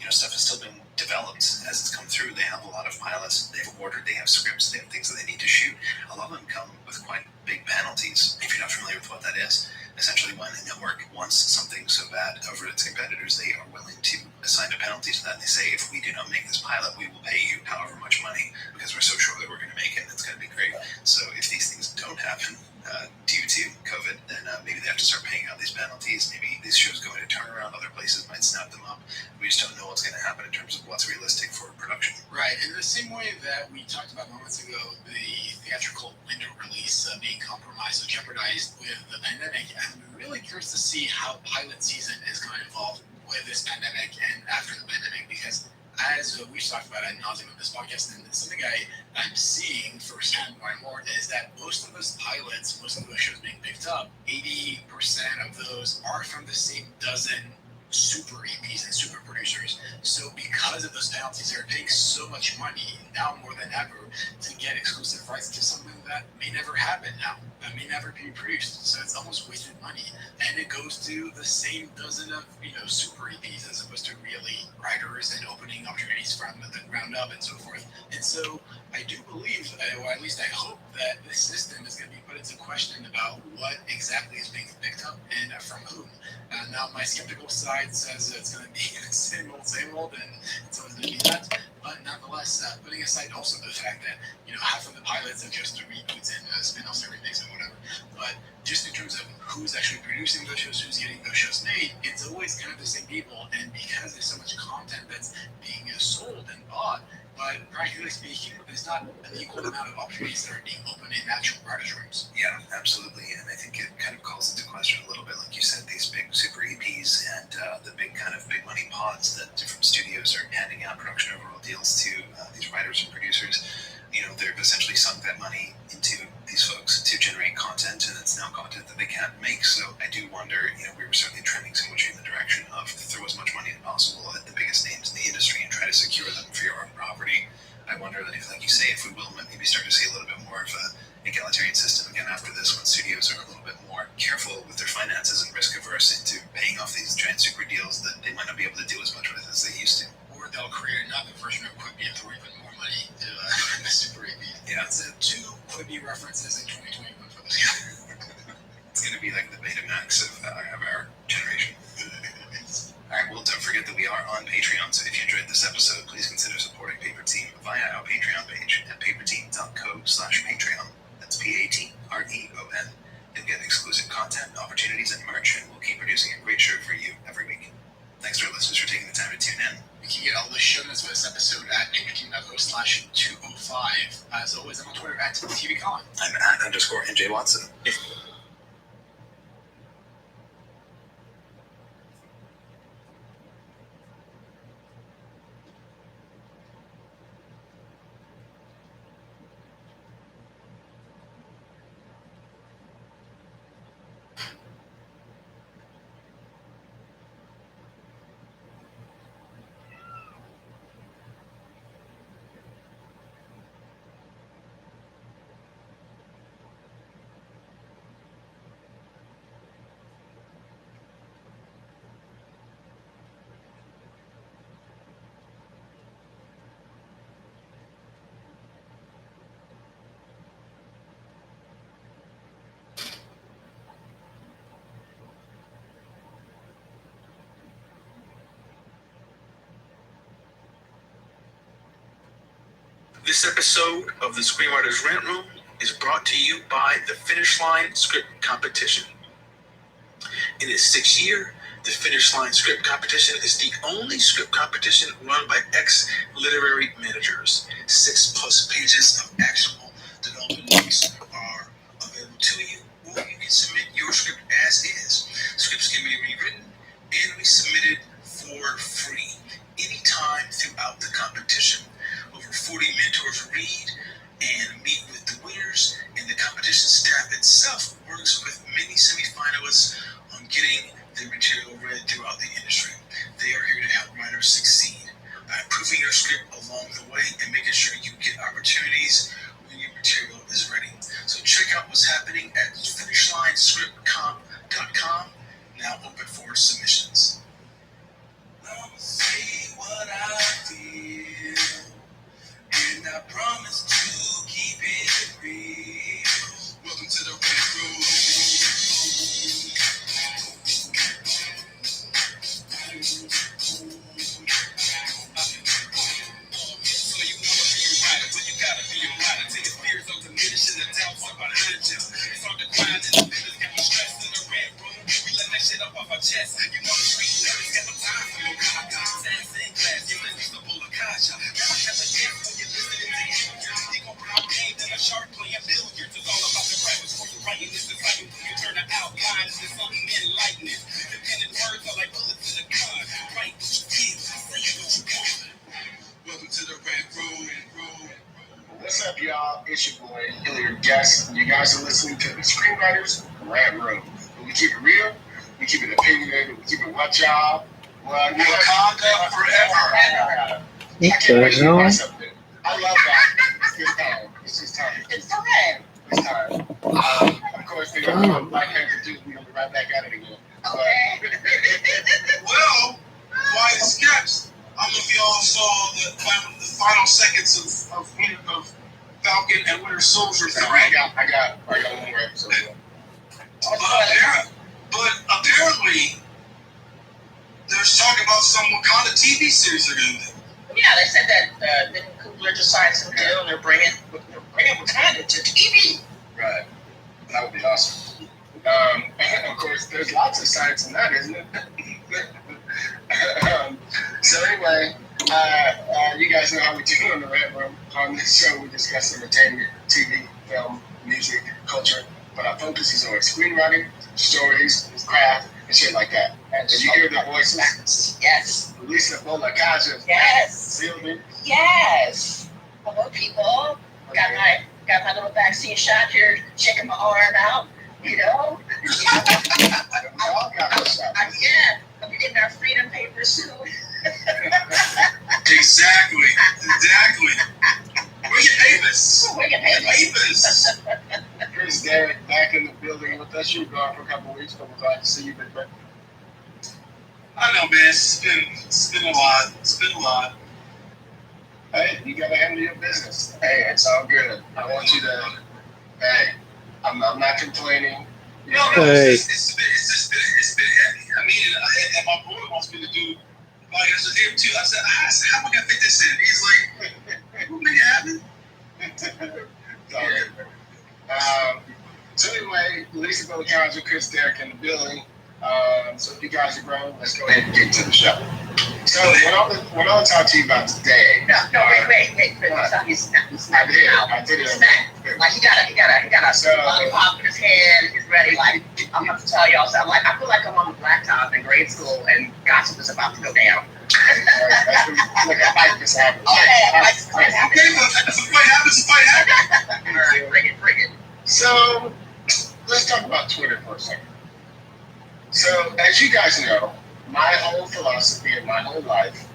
Stuff has still been developed as it's come through. They have a lot of pilots they've ordered, they have scripts, they have things that they need to shoot. A lot of them come with quite big penalties. If you're not familiar with what that is, essentially when a network wants something so bad over its competitors, they are willing to assign a penalty to that. And they say, if we do not make this pilot, we will pay you however much money because we're so sure that we're going to make it and it's going to be great. So if these things don't happen due to COVID, then maybe they have to start paying out these penalties. Maybe these shows go into turnaround, other places might snap them up. We just don't know what's going to happen in terms of what's realistic for production. Right, in the same way that we talked about moments ago, the theatrical window release being compromised or jeopardized with the pandemic, I'm really curious to see how pilot season is going to evolve with this pandemic and after the pandemic, because as we've talked about ad nauseum on this podcast, and something I'm seeing firsthand more and more is that most of those pilots, most of those shows being picked up, 80% of those are from the same dozen super EPs and super producers. So because of those penalties, they're paying so much money now more than ever to get exclusive rights to something that may never happen now, that may never be produced. So it's almost wasted money, and it goes to the same dozen of super EPs as opposed to really writers and opening opportunities from the ground up and so forth. And so I do believe, or at least I hope, that this system is going to be put into question about what exactly is being picked up and from whom. Now my skeptical side says it's going to be same old, and it's always going to be that. But nonetheless, putting aside also the fact that half of the pilots are just reboots and spin-offs and remakes and whatever, but just in terms of who's actually producing those shows, who's getting those shows made, it's always kind of the same people. And because there's so much content that's being sold and bought, but practically speaking, there's not an equal amount of opportunities that are being opened in actual writers' rooms. Yeah, absolutely. And I think it kind of calls into question a little bit, like you said, these big super EPs and the big money pods that different studios are handing out production overall deals to these writers and producers. They've essentially sunk that money into these folks to generate content, and it's now content that they can't make. So I do wonder, we were certainly trending so much in the direction of throw as much money as possible at the biggest names in the industry and try to secure them for your own property. I wonder that if, like you say, if we will maybe start to see a little bit more of an egalitarian system again after this, when studios are a little bit more careful with their finances and risk averse into paying off these giant super deals that they might not be able to do as much with as they used to. Or they'll create another version of Quibi and throw even more money to the Super EP. Yeah. It's 2 Quibi references in 2021 for this guy. It's going to be like the Betamax of our generation. Alright, well, don't forget that we are on Patreon, so if you enjoyed this episode, please consider supporting Paper Team via our Patreon page at paperteam.co/Patreon. That's Patreon. You'll get exclusive content, opportunities, and merch, and we'll keep producing a great show for you every week. Thanks to our listeners for taking the time to tune in. You can get all the show notes for this episode at paperteam.co/205. As always, I'm on Twitter at TVCon. I'm at _NJ Watson. This episode of the Screenwriters Rant Room is brought to you by the Finish Line Script Competition. In its 6th year, the Finish Line Script Competition is the only script competition run by ex-literary managers. 6+ pages of actual development notes are available to you, or you can submit your script as is. Scripts can be rewritten and resubmitted for free anytime throughout the competition. Over 40 mentors read and meet with the winners, and the competition staff itself works with many semifinalists on getting their material read throughout the industry. They are here to help writers succeed by improving your script along the way and making sure you get opportunities when your material is ready. So check out what's happening at finishlinescriptcomp.com, now open for submissions. I'ma say what I feel, and I promise to keep it real. Welcome to the Red Room. So you wanna be a writer, but you gotta be a writer. Take your fears on diminishing the doubts are behind you. It's hard to grind in the business, get me stressed in the Red Room. We let that shit up off our chest. You know the street nerds got no time for your gaga. Sass and glass, you listen to Bulakaja. Never have a guess when you're listening to him. You gon' pound game, then a shark playing billiards. It's all about the rappers for you writing. This is how you turn an outline into something enlightening. Dependent words are like bullets in a gun. Write what you feel, say what you want. Welcome to the Red Room. What's up, y'all? It's your boy, Hilliard Guest. You guys are listening to the Screenwriters Rant Room. We keep it real, we keep it opinionated, we keep it what y'all? Wakanda forever. I can't wait to buy something. I love that. It's good time. It's just time. It's time. It's time. Of course, they're going to Black Panther 2. We're going to be right back at it again. Okay. Well, quiet sketch. I don't know if y'all saw the final seconds of Falcon and Winter Soldier 3. I got one more episode. But apparently, there's talk about some Wakanda TV series they're going to do. Yeah, they said that Nick Coogler just signed some deal and they're bringing Wakanda to TV. Right. That would be awesome. Of course, there's lots of science in that, isn't it? So anyway, you guys know how we do on the Red Room. On this show, we discuss entertainment, TV, film, music, culture, but our focus is on screenwriting, stories, craft, and shit like that. And you hear the voices? Yes. Lisa Bolakaja. Yes. Sylvie. Yes. Hello, people. Got my little vaccine shot here, checking my arm out. You know. We all got our shot. Yeah. I'll be getting our freedom papers soon. Exactly. Where your papers? Where your papers? Chris Derrick back in the building with us. You've gone for a couple of weeks, but we're glad to see you, big man. I know, man. It's been a lot. Hey, you gotta handle your business. Hey, it's all good. I want you to. Hey, I'm not complaining. No, Hey. It's been heavy. I mean, and my boy wants me to do podcasts with him too. I said, how am I gonna fit this in? He's like, we'll make it happen. It's all good. So anyway, Lisa Bolakaja, Chris Derrick in the building. So if you guys are grown, let's go ahead and get to the show. So what I'll talk to you about today. No, wait. He's I did it. Like he got a lollipop in his hand. He's ready. Like I'm about to tell y'all something. Like I feel like I'm on the blacktop in grade school and gossip is about to go down. Like a fight is happening. Oh yeah, like Okay, if a fight happens. All right, bring it. So let's talk about Twitter for a second. So as you guys know, my whole philosophy and my whole life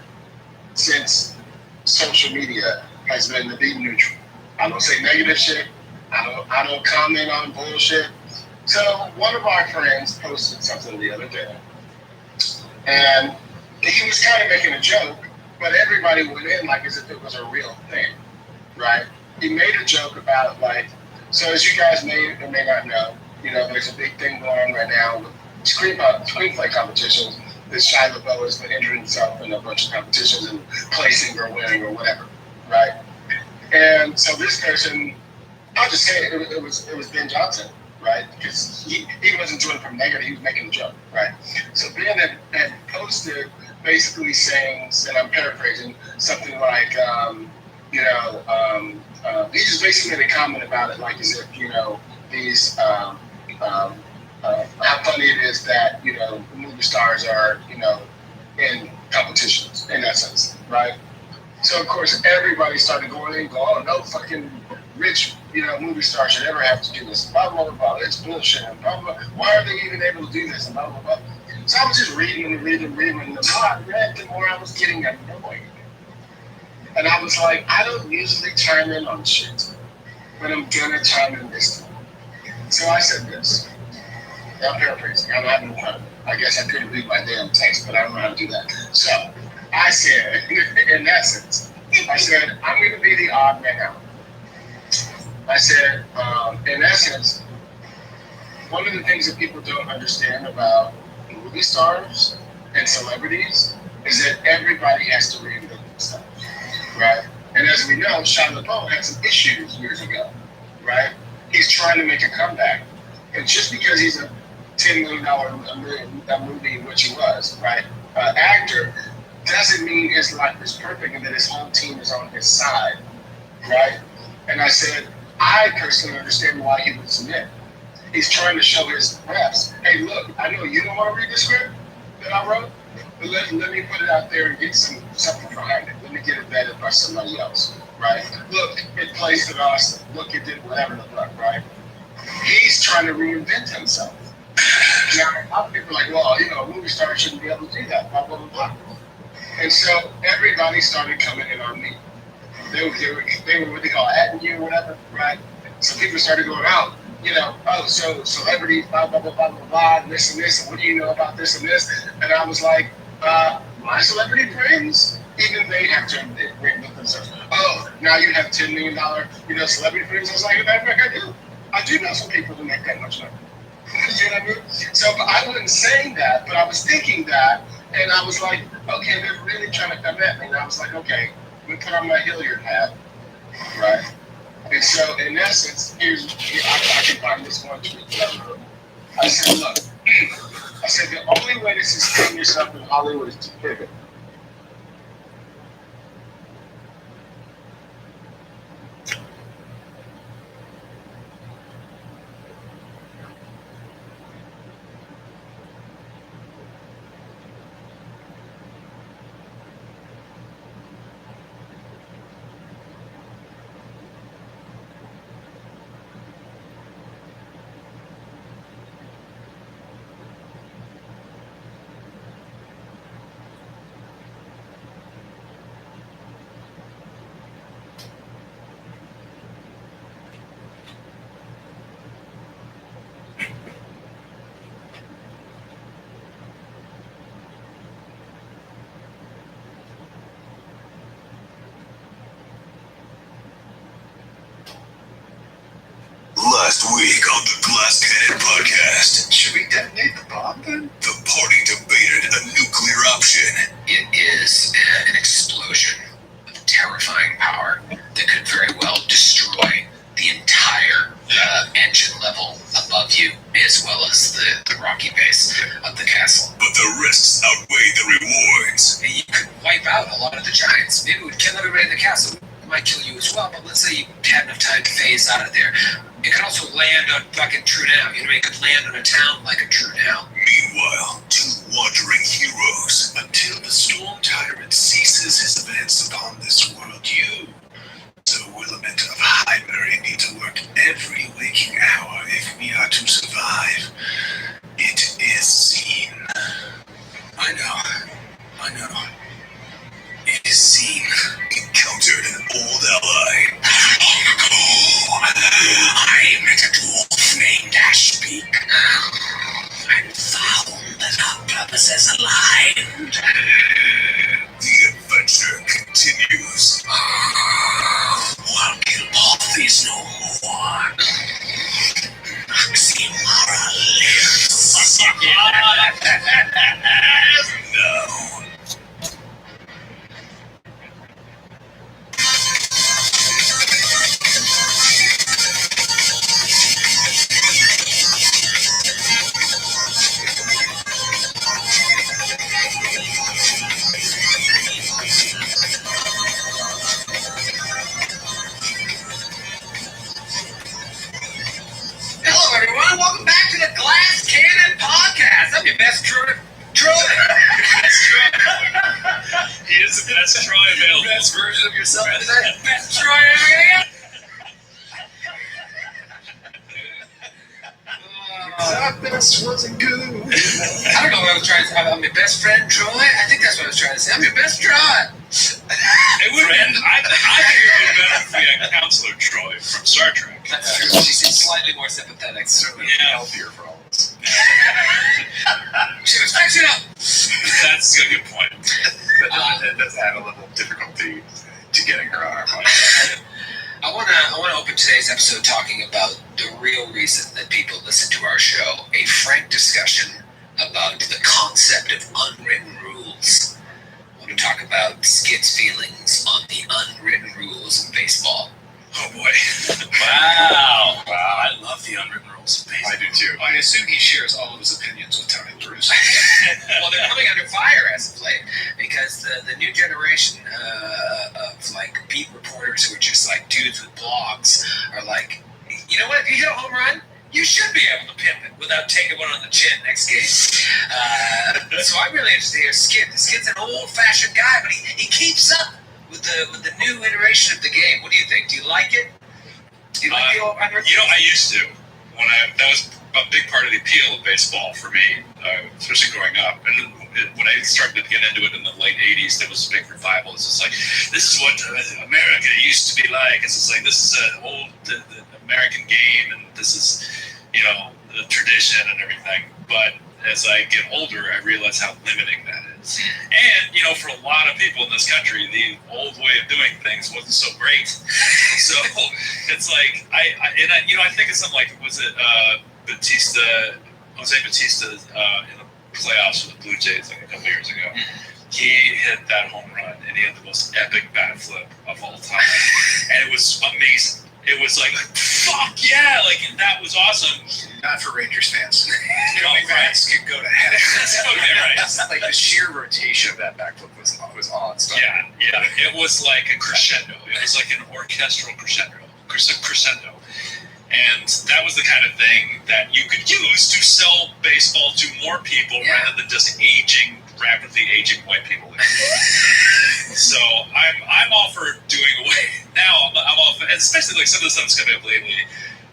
since social media has been to be neutral. I don't say negative shit. I don't comment on bullshit. So one of our friends posted something the other day, and he was kind of making a joke, but everybody went in like as if it was a real thing, right? He made a joke about like, so as you guys may or may not know, there's a big thing going on right now with screenplay competitions. This Shia LaBeouf has been injuring himself in a bunch of competitions and placing or winning or whatever, right? And so this person, I'll just say it was Ben Johnson, right? Because he wasn't doing it from negative, he was making a joke, right? So Ben had posted basically saying, and I'm paraphrasing, something like, he just basically made a comment about it, like as if, these, how funny it is that, movie stars are, in competitions, in essence, right? So, of course, everybody started going in, oh, no fucking rich, movie star should ever have to do this, blah, blah, blah, blah, it's bullshit, and blah, blah, why are they even able to do this, and blah, blah, blah. So I was just reading, and the more I read, the more I was getting annoyed. And I was like, I don't usually chime in on shit, but I'm gonna chime in this time. So I said this. I'm paraphrasing. I don't have no problem. I guess I couldn't read my damn text, but I don't know how to do that. So I said, in essence, I'm going to be the odd man out. I said, in essence, one of the things that people don't understand about movie stars and celebrities is that everybody has to reinvent themselves, right? And as we know, Shia LaBeouf had some issues years ago, right? He's trying to make a comeback. And just because he's a $10 million movie, which he was, right, actor, doesn't mean his life is perfect and that his whole team is on his side, right? And I said, I personally understand why he would submit. He's trying to show his reps, hey, look, I know you don't want to read the script that I wrote, but let me put it out there and get something behind it. Let me get it vetted by somebody else, right? Look, it plays it awesome. Look, it did whatever the fuck, right? He's trying to reinvent himself. Now, a lot of people are like, well, a movie star shouldn't be able to do that, blah, blah, blah, blah. And so everybody started coming in on me. They were what they call atting you or whatever, right? So people started going out, oh, so celebrities, blah, blah, blah, blah, blah, blah, this and this, and what do you know about this and this? And I was like, my celebrity friends, even they have to reinvent themselves. Oh, now you have $10 million, celebrity friends. I was like, I do know some people who make that much money. You know what I mean? So I wasn't saying that, but I was thinking that, and I was like, okay, they're really trying to come at me. And I was like, okay, let me put on my Hilliard hat, right? And so, in essence, I can find this one tweet that I wrote. I said, look, the only way to sustain yourself in Hollywood is to pivot. Last week on the Glass Cannon podcast. Should we detonate the bomb then? The party debated a nuclear option. It is an explosion of terrifying power that could very well destroy the entire engine level above you, as well as the rocky base of the castle. But the risks outweigh the rewards. And you could wipe out a lot of the giants. Maybe it would kill everybody in the castle. It might kill you as well, but let's say you had enough time to phase out of there. It could also land on fucking True Now. It could land on a town like a True Now. Meanwhile, two wandering heroes. Until the storm tyrant ceases his advance upon this world, you, the Willamette of Highbury, need to work every waking hour if we are to survive. It is seen. I know. It is seen. Encountered an old ally. Long ago, I met a dwarf named Ashpeak, and found that our purposes aligned. The adventure continues. While Gilboth is no more, Oxymara lives. Now. He is the best Troy available. Best version of yourself today. Best Troy ever. Our best wasn't good. I don't know what I was trying to say. I'm your best friend, Troy. I think that's what I was trying to say. I'm your best Troy. It would have been. I think it would have been better to be a Counselor Troy from Star Trek. That's true. She seems slightly more sympathetic. Certainly healthier for all of us. She was fixing up. That's a good point. That does add a little difficulty to getting her on our podcast. I wanna open today's episode talking about the real reason that people listen to our show. A frank discussion about the concept of unwritten rules. I want to talk about Skid's feelings on the unwritten rules of baseball. Oh boy! Wow! Wow. I love the unwritten rules of baseball. I do too. I assume he shares all of his opinions with Tony La Russa. Well, they're coming under fire as of late because the new generation of like beat reporters who are just like dudes with blogs are like, you know what? If you hit a home run, you should be able to pimp it without taking one on the chin next game. So I'm really interested to hear Skid. Skid's an old-fashioned guy, but he keeps up with the new iteration of the game. What do you think? Do you like it? Do you like the old unwritten? You know, I used to. That was a big part of the appeal of baseball for me, especially growing up. And when I started to get into it in the late 80s, there was a big revival. It's just like, this is what America used to be like. It's just like, this is an old the American game, and this is, you know, the tradition and everything. But as I get older, I realize how limiting that is. And, you know, for a lot of people in this country, the old way of doing things wasn't so great. So it's like, I think of something like, was it Jose Batista in the playoffs with the Blue Jays like a couple years ago. He hit that home run, and he had the most epic bat flip of all time. And it was amazing. It was like, fuck yeah, like, that was awesome. Not for Rangers fans. Right. Fans could go to hell. Okay, right. Like the sheer rotation of that backflip was awe-inspiring. Yeah. It was like a crescendo. It was like an orchestral crescendo. And that was the kind of thing that you could use to sell baseball to more people rather than just rapidly aging white people. So I'm all for doing away now. I'm all for, especially like some of the stuff that's coming up lately.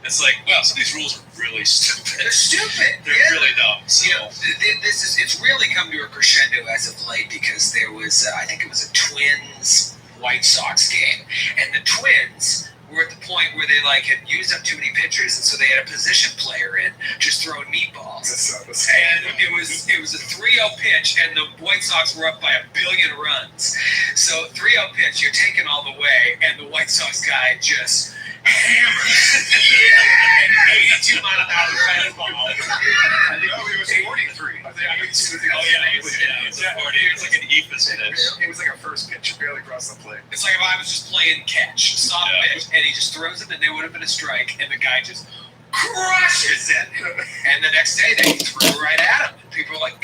It's like, wow, some of these rules are really stupid. They're stupid. They're really dumb. So. You know, it's really come to a crescendo as of late because there was, I think it was a Twins White Sox game, and the Twins were at the point where they like had used up too many pitchers, and so they had a position player in just throwing meatballs. And it was a 3-0 pitch, and the White Sox were up by 1 billion runs. So 3-0 pitch, you're taking all the way, and the White Sox guy just hammered 82 mile an hour fastball. I think it was 43. It was like an eephus pitch. It was like a first pitch, barely across the plate. It's like if I was just playing catch, soft pitch, and he just throws it, and there would have been a strike, and the guy just crushes it. And the next day, they threw right at him. And people were like,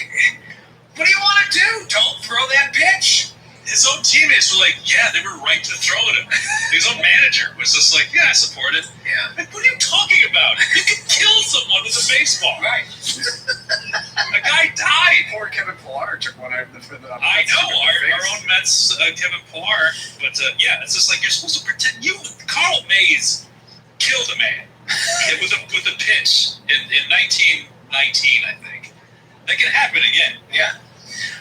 what do you want to do? Don't throw that pitch. His own teammates were like, yeah, they were right to throw at him. His own manager was just like, yeah, I support it. Yeah. Like, what are you talking about? You can kill someone with a baseball. Right. A guy died. Poor Kevin Pillar took one out of the I know, our own Mets, Kevin Pillar. But yeah, it's just like you're supposed to pretend. Carl Mays killed a man with a pitch in 1919, I think. That can happen again. Yeah.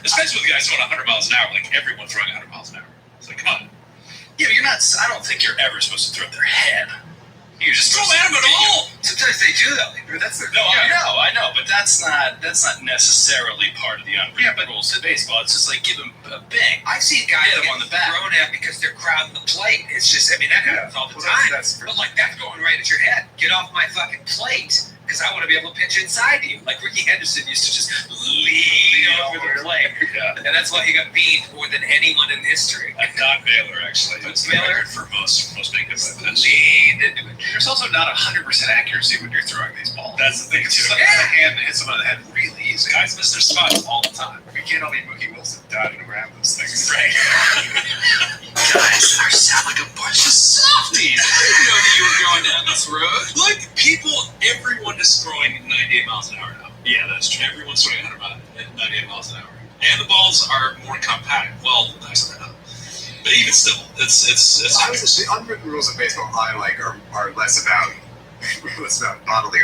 Especially with guys throwing 100 miles an hour, like everyone throwing 100 miles an hour. It's like, come on. Yeah, you're not. I don't think you're ever supposed to throw at their head. You just throw at them at all. Sometimes they do though. That's I know, but that's not necessarily part of the unwritten rules of baseball. It's just like give them a bang. I've seen guys Hit get them on the back. thrown at because they're crowding the plate. It's just, I mean, that happens all the time. But like, that's going right at your head. Get off my fucking plate. Because I want to be able to pitch inside you. Like Ricky Henderson used to just lean over the plate. Yeah. And that's why he got beat more than anyone in history. Don Baylor, actually. That's the record for most big guys like this. Leaned into it. There's also not 100% accuracy when you're throwing these balls. That's the thing, too. It's just like a hand that hits someone on the head really easy. Guys miss their spots all the time. We can't all be Mookie Wilson dotting around those things. Right. Guys are sound like a bunch of softies. I didn't know that you were going down this road. Like, everyone is throwing 98 miles an hour now. Yeah, that's true. Everyone's throwing 98 miles an hour. And the balls are more compact. Well, nice But even still, it's. Honestly, the unwritten rules of baseball I like are less about bodily.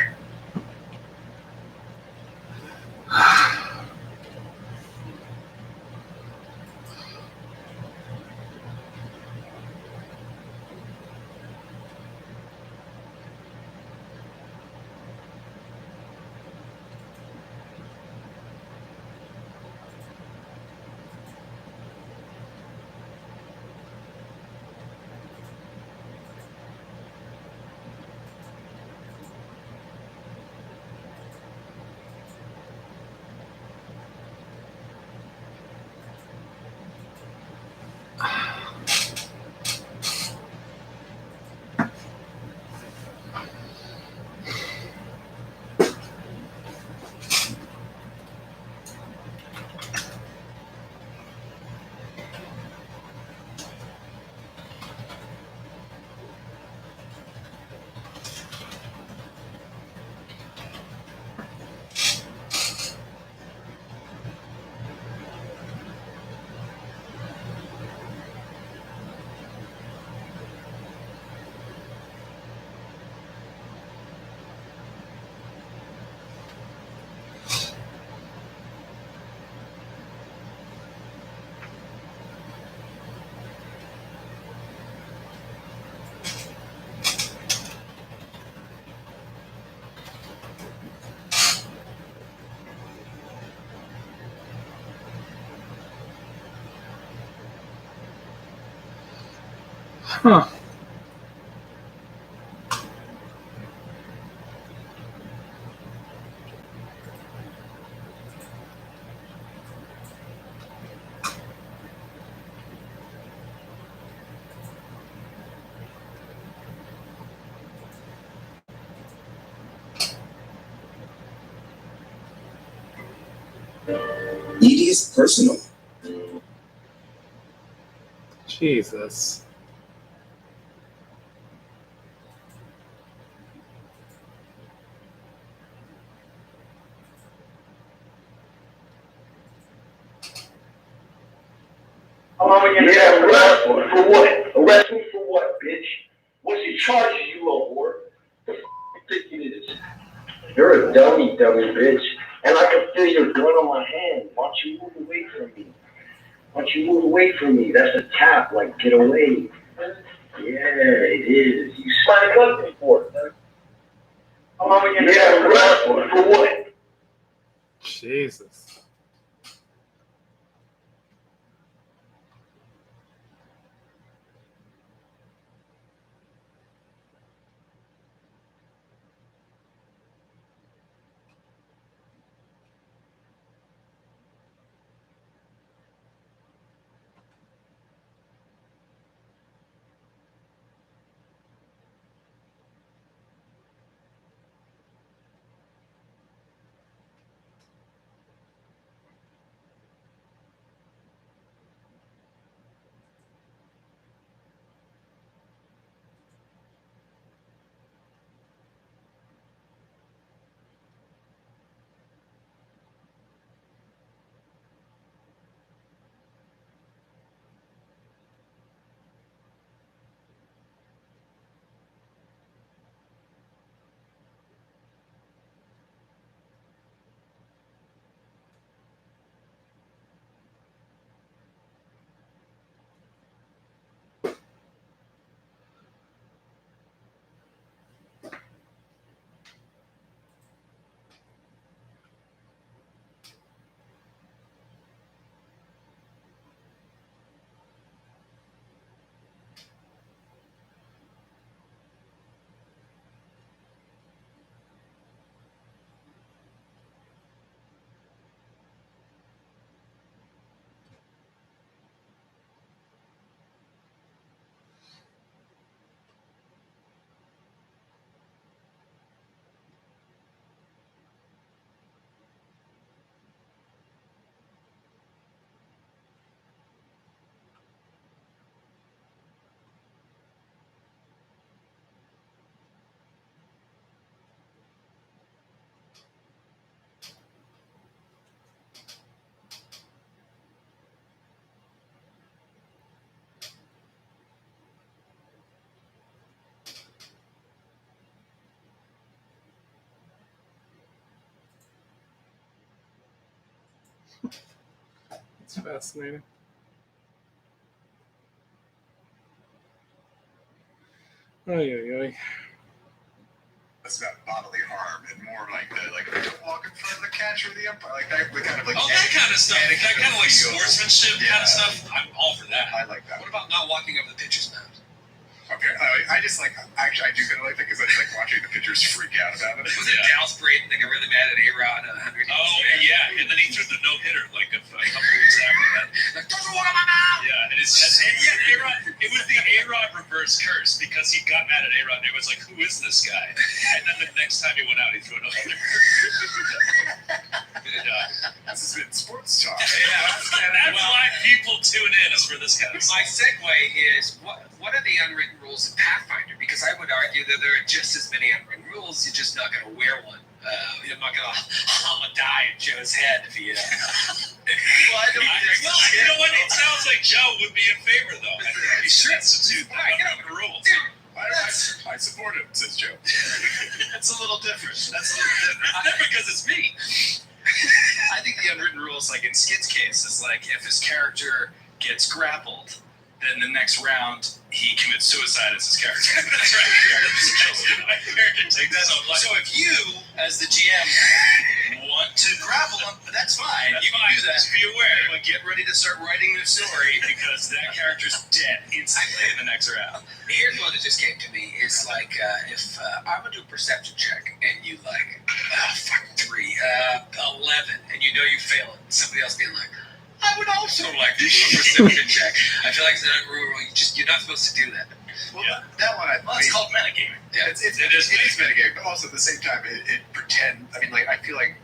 Huh. Edie is personal. Jesus. Yeah, arrest for what? Arrest me for what, bitch? What's he charges you of, whore? The f*** you think it is? You're a dummy, bitch. And I can feel your gun on my hand. Why don't you move away from me? Why don't you move away from me? That's a tap, like, get away. Yeah, it is. You signed up for it. Yeah, arrest for what? Jesus. It's fascinating. Oy. Less about bodily harm and more like the don't walk in front of the catcher or the umpire, like that the kind of like that kind of stuff. That kind of like sportsmanship kind of stuff. I'm all for that. I like that. What about not walking over the pitcher's mound? Okay, I just like actually I do kind of like that because I just like watching the pitchers freak out about it. Was it Dallas Braden that got really mad at A-Rod 100? Oh yeah, and then he threw the no-hitter like a couple weeks after that. Like, don't walk on my mound! Yeah, and A-Rod. It was the A-Rod reverse curse because he got mad at A-Rod and it was like, who is this guy? And then the next time he went out, he threw a no-hitter. This has been sports talk. Yeah, that's why people tune in is for this kind of stuff. My segue is what are the unwritten rules of Pathfinder? Because I would argue that there are just as many unwritten rules. You're just not going to wear one. You're not going to die in Joe's head if he. Well, you know what? It sounds like Joe would be in favor, though. I think he should institute the unwritten rules. I support him, says Joe. That's a little different. It's different because it's me. I think the unwritten rules, like in Skid's case, is like if his character gets grappled, then the next round he commits suicide as his character. That's right. So if you, as the GM, want to grapple him, that's fine. You can do that. Just be aware. But get ready to start writing the story because that character's dead instantly in the next round. Here's one that just came to me. It's like if I would do a perception check and you like, 3, 11, and you know you fail it. Somebody else being like, I would also like to do a perception check. I feel like it's not rule. You're not supposed to do that. Well, that one It's called metagaming. Yeah, it is metagaming, but also at the same time, it pretend. I mean, like I feel like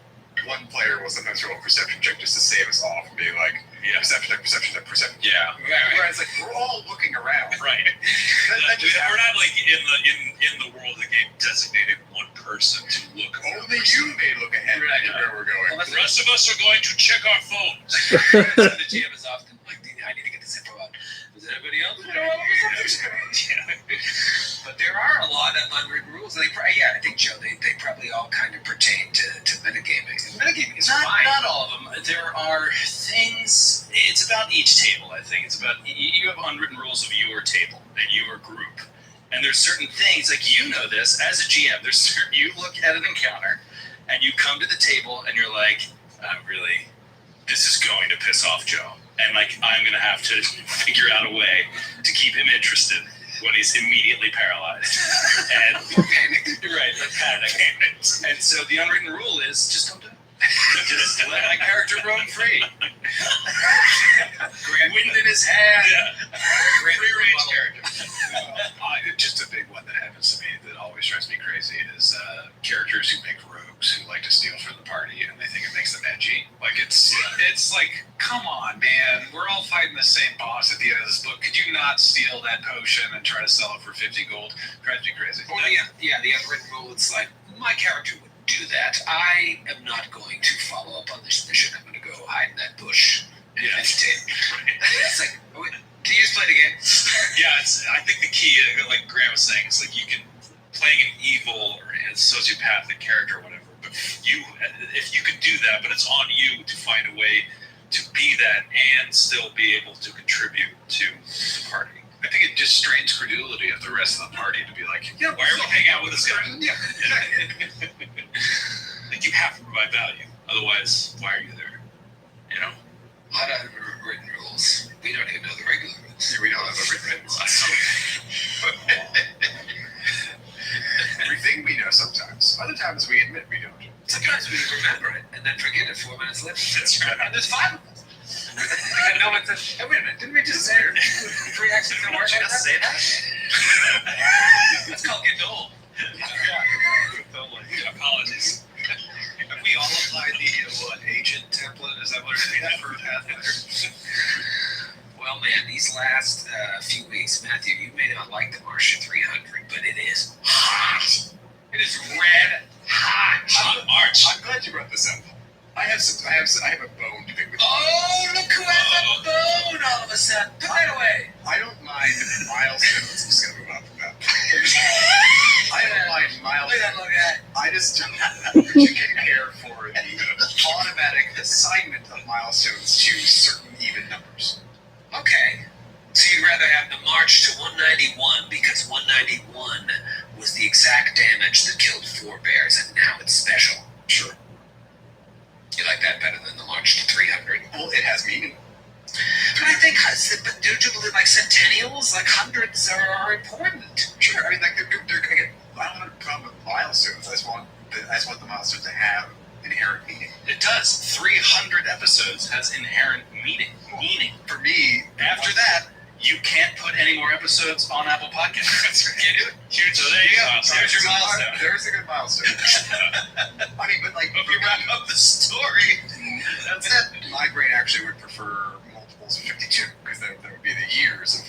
one player will sometimes roll a perception check just to save us all from being like, perception check. Yeah. Whereas like we're all looking around. Right. We're not like in the world of the game designated one person to look. Only you may look ahead to where we're going. The rest of us are going to check our phones. The GM is often like, I need to get this info out. Does anybody else know what But there are a lot of unwritten rules. I think, Joe, they probably all kind of pertain to metagaming. Metagaming is fine. Not all of them. There are things. It's about each table. I think it's about you have unwritten rules of your table and your group, and there's certain things like you know this as a GM. There's certain, you look at an encounter, and you come to the table and you're like, this is going to piss off Joe. And like, I'm gonna have to figure out a way to keep him interested when he's immediately paralyzed and panicked. Right, like panic. And so the unwritten rule is just don't do it. Just let my character roam free. Wind in his hand. Yeah. Free range character. Just a big one that happens to me that always drives me crazy is characters who make rogues who like to steal from the party and they think it makes them edgy. Like it's like, come on, man, we're all fighting the same boss at the end of this book. Could you not steal that potion and try to sell it for 50 gold? Drives me crazy. Well, the unwritten rule. It's like my character would do that. I am not going to follow up on this mission. I'm going to go hide in that bush and meditate. It's like, do you just play the game? Yeah, I think the key, like Graham was saying, is like you can playing an evil or a sociopathic character or whatever, but if you could do that, but it's on you to find a way to be that and still be able to contribute to the party. I think it just strains credulity of the rest of the party to be like, why are we hanging out with this guy? Yeah. Like you have to provide value, otherwise, why are you there? You know. A lot of written rules. We don't even know the regular rules. We don't have a written rules. Everything we know sometimes. Other times we admit we don't. Sometimes we remember it and then forget it 4 minutes later. That's right. And there's 5 of us. I know it's hey, wait a minute, didn't we just say 3 actions in work? Just say that. That's called getting old. Totally. Apologies. Have we all applied the agent template? Is that what it is for Pathfinder? Well, man, these last few weeks, Matthew, you may not like the Martian 300, but it is hot. It is red hot. March. I'm glad you brought this up. I have a bone to pick with you. Oh, look who has a bone all of a sudden. Put that away. I don't mind milestones. I'm just going to move on from that. I don't mind milestones. Look at that. I just don't particularly care for the automatic assignment of milestones to certain even numbers. Okay. So you'd rather have the march to 191 because 191 was the exact damage that killed 4 bears, and now it's special. Sure. You like that better than the march to 300? Well, it has meaning. But I think, but do you believe like centennials, like hundreds are important? Sure. I mean, like they're gonna get. I don't have a problem with milestones. I just want the milestones to have inherent meaning. It does. 300 episodes has inherent meaning. For me, After that, you can't put any more episodes on Apple Podcasts. Can't do it. So there you go. There's your milestone. There's a good milestone. I mean, but like, If you wrap up the story, that's it. my brain actually would prefer multiples of 52 because that would be the years of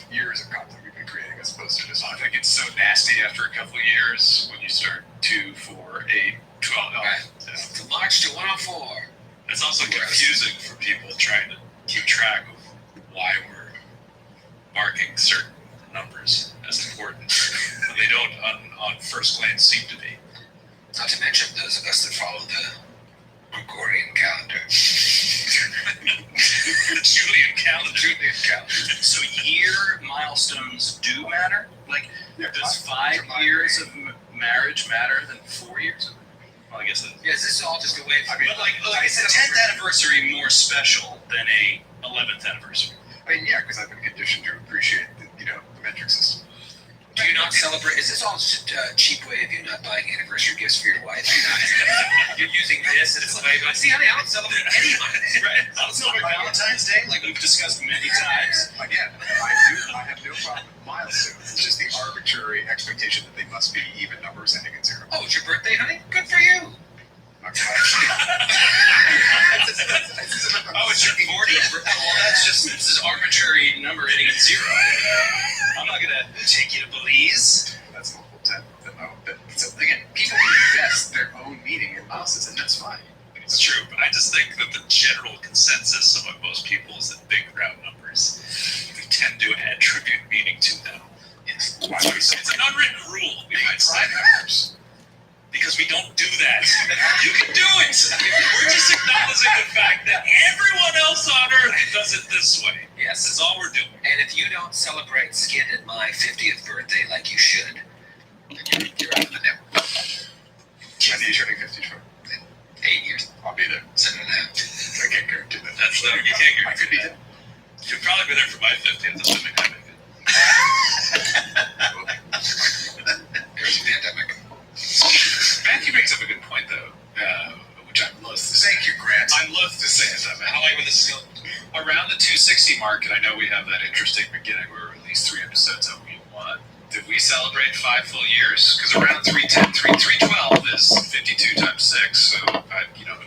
content we've been creating as opposed to just. I think it's so nasty after a couple of years when you start 2, 4, 8, 12. It's a march to 104. It's also confusing for people trying to keep track of why we're marking certain numbers as important when they don't on first glance seem to be. Not to mention those of us that follow the Gregorian calendar. The Julian calendar. So year milestones do matter? Like, does 5 years of marriage matter than 4 years? Well, I guess Yes, this is all just a way. but like is the 10th anniversary more special than a 11th anniversary? I mean, yeah, because I've been conditioned to appreciate the metric system. Do you not celebrate? Is this all just a cheap way of you not buying anniversary gifts for your wife? You're using this as a way to see, honey, I don't celebrate any of mine. Right. I don't celebrate Valentine's Day, like we've discussed many times. Again, I have no problem with milestones. It's just the arbitrary expectation that they must be even numbers ending in 0. Oh, it's your birthday, honey? Good for you. Oh, it's your 40th birthday? Well, this is arbitrary number ending in 0. I'm not gonna take you to Belize. That's multiple 10. So again, people can invest their own meaning in milestones, and that's fine. It's true, but I just think that the general consensus among most people is that big round numbers tend to attribute meaning to them. Yes. It's an unwritten rule, we might say. numbers. Because we don't do that. You can do it. We're just acknowledging the fact that everyone else on Earth does it this way. Yes. That's all we're doing. And if you don't celebrate Skin and my 50th birthday like you should, then you're out of the network. When are you turning 50 for? 8 years. I'll be there. 7.5. I can't guarantee that. That's you can't I could be there. You'll probably be there for my 50th. That's what make There's a pandemic. Matthew brings up a good point, though, which I'm loath to say. Thank you, Grant. I'm loath to say it. I like when this is around the 260 mark, and I know we have that interesting beginning where at least 3 episodes that we want. Did we celebrate 5 full years? Because around 312 is 52 times 6, so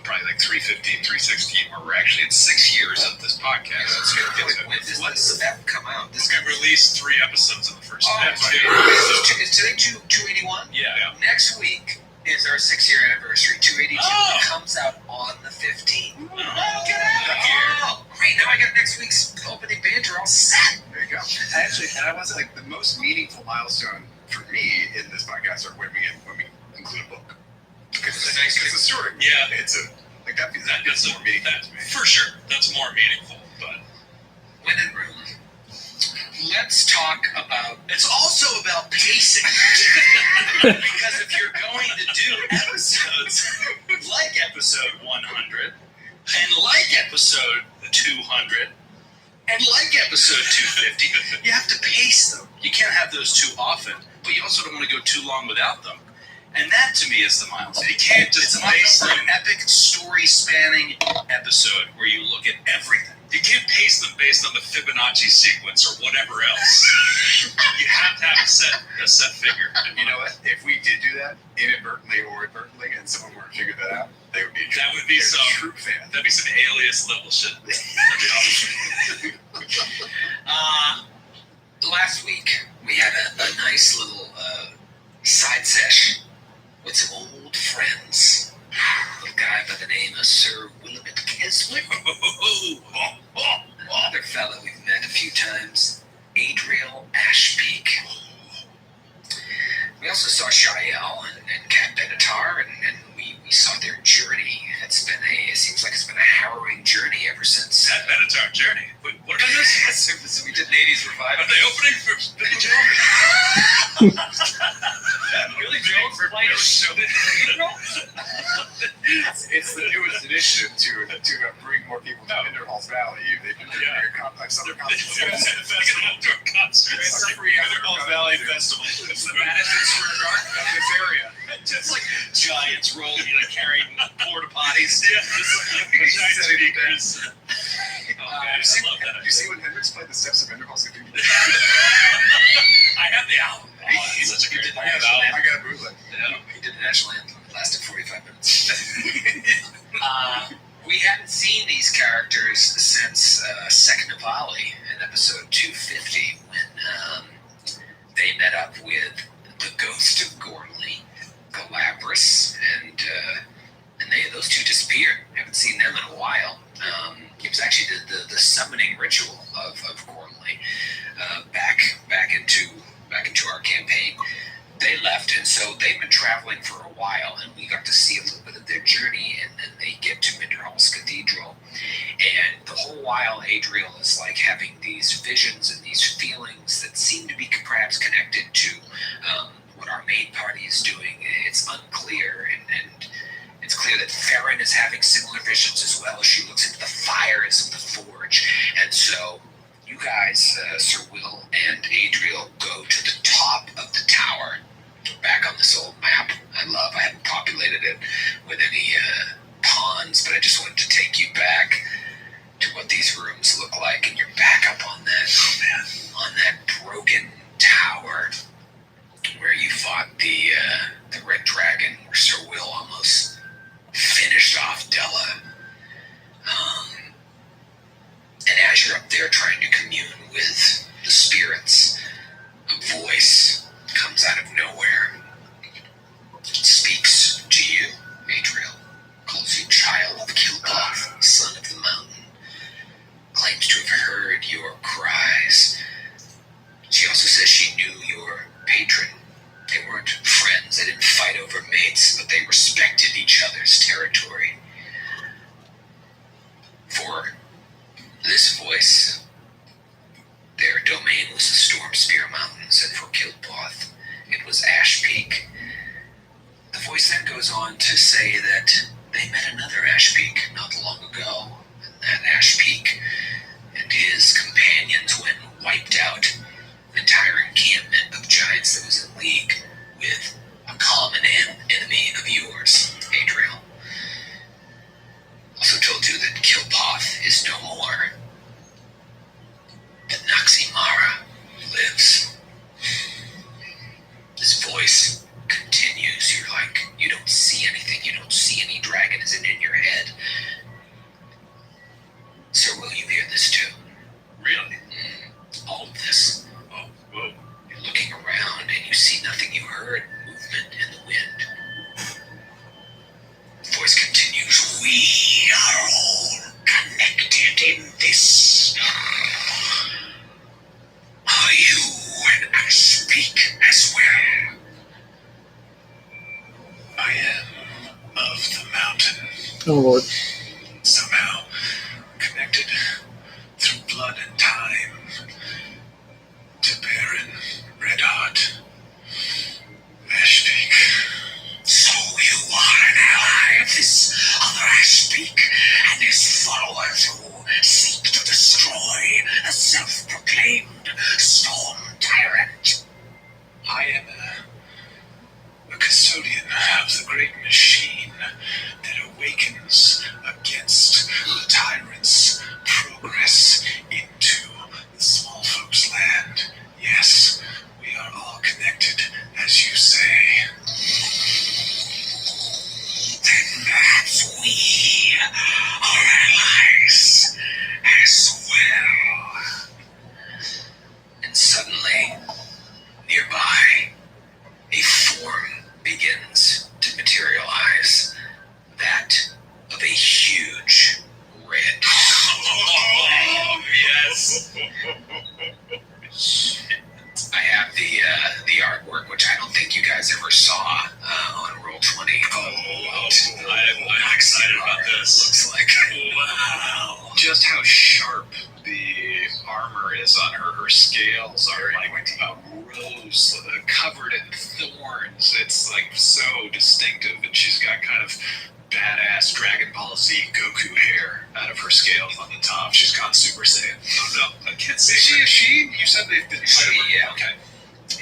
probably like 315, 316, where we're actually at 6 years of this podcast. That's good. When does this ever come out? This guy released 3 episodes in the first half. Is today 281? Yeah. Next week is our 6-year anniversary. 282 comes out on the 15th. Oh, get out of here. Oh, great. Now I got next week's opening banter all set. There you go. I wasn't like the most meaningful milestone for me in this podcast are when we include a book. Because it's a story. Yeah. It's that's more meaningful to me. For sure. That's more meaningful, but When in room, let's talk about. It's also about pacing. Because if you're going to do episodes like episode 100, and like episode 200, and like episode 250, you have to pace them. You can't have those too often, but you also don't want to go too long without them. And that, to me, is the milestone. You can't just pace an epic story-spanning episode where you look at everything. you can't pace them based on the Fibonacci sequence or whatever else. You have to have a set figure. And you know what? If we did do that, inadvertently or advertently, and someone were to figure that out, they would be a That would be some true fan. That'd be some alias level shit. That'd be awesome. Last week, we had a nice little side sesh with some old friends. A guy by the name of Sir Willamette Keswick. Another fella we've met a few times, Adriel Ashpeak. We also saw Shael and Cat Benatar, and we You saw their journey. It seems like it's been a harrowing journey ever since. That Minotaur journey. Wait, what is this? We did an 80s revival. Are they opening for Billy Joel? Billy Joel for playing a show. It's the newest initiative to bring more people to Winterhall's Valley. They've been doing a complex other concepts. It's free Winterhall's Valley Festival. It's the Madison Square Garden of this area. Just like giants rolling, carrying porta potties. Yeah, giant speakers. Do you see when Hendrix played the Steps of Winterhall Symphony? I have the album. It's such a great I got a bootleg. He did the national anthem. It lasted 45 minutes. We hadn't seen these characters since Second Navali in episode 250 when they met up with the Ghost of Gormley, Galabras, and those two disappeared. Haven't seen them in a while. It was actually the summoning ritual of Gormley back into our campaign. They left, and so they've been traveling for a while, and we got to see a little bit of their journey, and then they get to Minderhall's Cathedral. And the whole while, Adriel is like having these visions and these feelings that seem to be perhaps connected to what our main party is doing. It's unclear, and it's clear that Farron is having similar visions as well as she looks into the fires of the forge. And so you guys, Sir Will and Adriel, go to the top of the tower, back on this old map I haven't populated it with any pawns, but I just wanted to take you back to what these rooms look like, and you're back up on that broken tower where you fought the Red Dragon, where Sir Will almost finished off Della. And as you're up there trying to commune with the spirits, a voice comes out of nowhere. It speaks to you, Adriel. Calls you child of Kilgoth, son of the mountain. Claims to have heard your cries. She also says she knew your patron. They weren't friends, they didn't fight over mates, but they respected each other's territory. For this voice, their domain was the Stormspear Mountains, and for Kilgoth, it was Ash Peak. The voice then goes on to say that they met another Ash Peak not long ago, and that Ash Peak and his companions went and wiped out an entire encampment of giants that was in league with a common enemy of yours, Adriel. Also told you that Kilgoth is no more, that Naximara lives. This voice continues. You're like, you don't see anything. You don't see any dragon. Is it in your head? Sir, will you hear this too? Really? All of this. Oh, whoa. You're looking around and you see nothing. You heard movement in the wind. The voice continues. We are all connected in this. Are you and I speak as well? I am of the mountain. Oh Lord. Somehow connected through blood and time to Baron Redheart Ashpeak. So you are an ally of this other Ashpeak and his followers who seek to destroy the self-proclaimed Storm Tyrant. I am a custodian of the great machine that awakens against the tyrant's progress into the small folks' land. Yes, we are all connected, as you say. Then perhaps we are allies as well. And suddenly, nearby, a form begins to materialize, that of a huge red. Oh, yes. I have the artwork, which I don't think you guys ever saw on Roll20. Oh, I'm excited about this. Looks like. Wow. Just how sharp the armor is on her. Her scales are like rose, covered in thorns. It's like so distinctive, and she's got kind of badass Dragon Ball Z Goku hair out of her scales on the top. She's gone Super Saiyan. Oh no, I can't see. Is she? You said they didn't fight her? Yeah. Okay.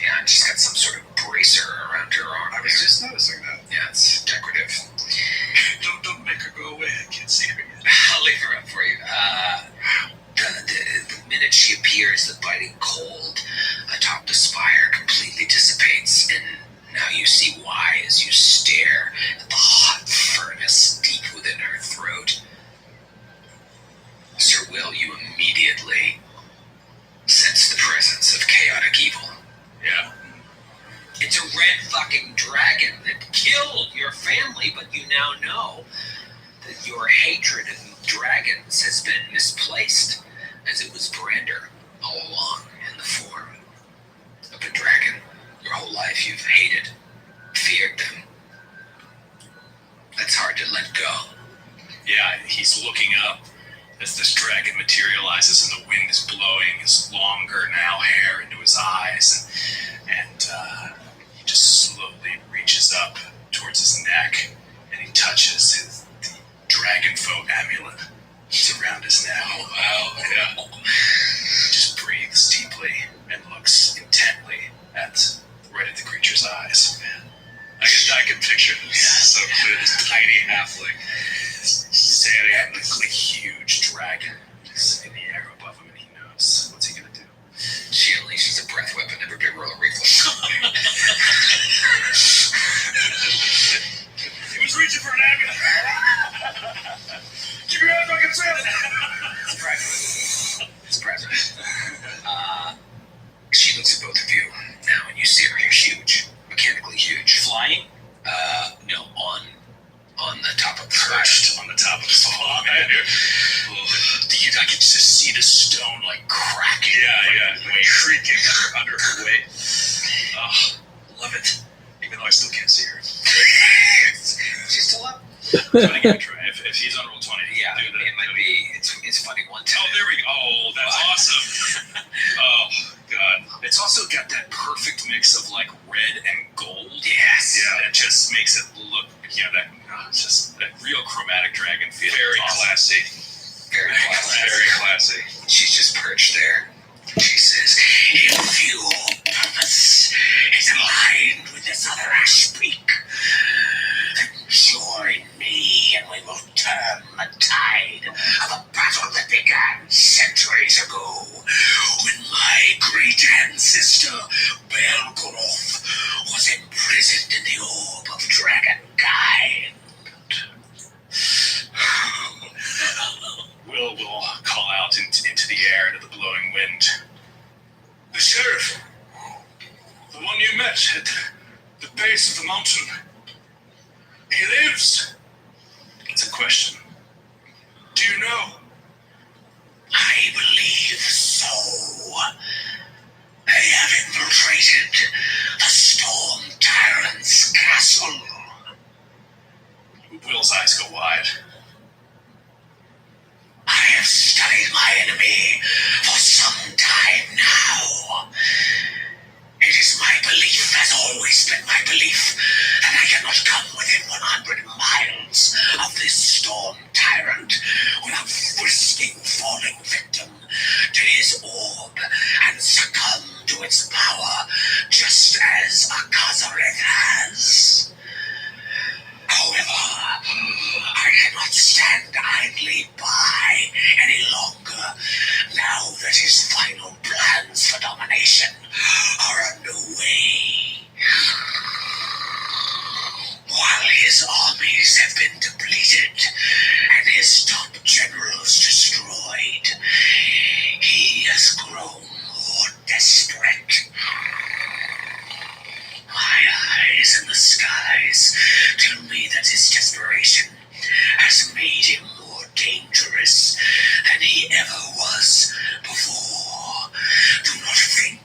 Yeah, and she's got some sort of bracer around her arm. I was just noticing that. Yeah, it's decorative. Don't make her go away. I can't see her yet. I'll leave her up for you. The minute she appears, the biting cold atop the spire completely dissipates, and now you see why as you stare at the hot furnace deep within her throat. Sir Will, you immediately sense the presence of chaotic evil. Yeah. It's a red fucking dragon that killed your family, but you now know that your hatred of dragons has been misplaced, as it was Brander all along in the form of a dragon. Your whole life you've hated, feared them. That's hard to let go. Yeah, he's looking up as this dragon materializes and the wind is blowing his longer now hair into his eyes, and he just slowly reaches up towards his neck and he touches the dragon foe amulet. It's around his neck. Oh, wow. Yeah. He just breathes deeply and looks intently right at the creature's eyes. Man. I can picture this so clear. This tiny halfling standing at this like huge dragon just in the air above him, and he knows what's he gonna do. She unleashes a breath weapon. Everybody roll a reflex. He was reaching for an amulet. Keep your eyes fucking set. It's present. She looks at both of you now, and you see her. You're huge, mechanically huge. Flying? No, on the top of the Perched on the top of the fall. I could just see the stone like cracking. Yeah. Like, shrieking under her weight. Oh, love it. Even though I still can't see her. She's still up. So I gotta try. If he's on roll 20, Yeah, do that. it might be. It's funny one time. Oh, there we go. Oh, that's awesome. Oh, God. It's also got that perfect mix of like red and gold. Yes. Yeah, that just makes it look, just that real chromatic dragon feel. Very classy. Very classy. Very classy. She's just perched there. She says, if your purpose is aligned with this other ash peak, then join me and we will turn the tide of a battle that began centuries ago when my great ancestor, Belgoroth, was imprisoned in the orb of dragonkind. Will call out into the air, into the blowing wind. The sheriff, the one you met at the base of the mountain, he lives. It's a question. Do you know? I believe so. They have infiltrated the Storm Tyrant's castle. Will's eyes go wide. I have studied my enemy for some time now. It is my belief, has always been my belief, that I cannot come within 100 miles of this Storm Tyrant without risking falling victim to his orb and succumb to its power, just as Akazareth has. However, I cannot stand idly by any longer now that his final plans for domination are underway. While his armies have been depleted and his top generals destroyed, he has grown more desperate. My eyes in the skies tell me that his desperation has made him more dangerous than he ever was before. Do not think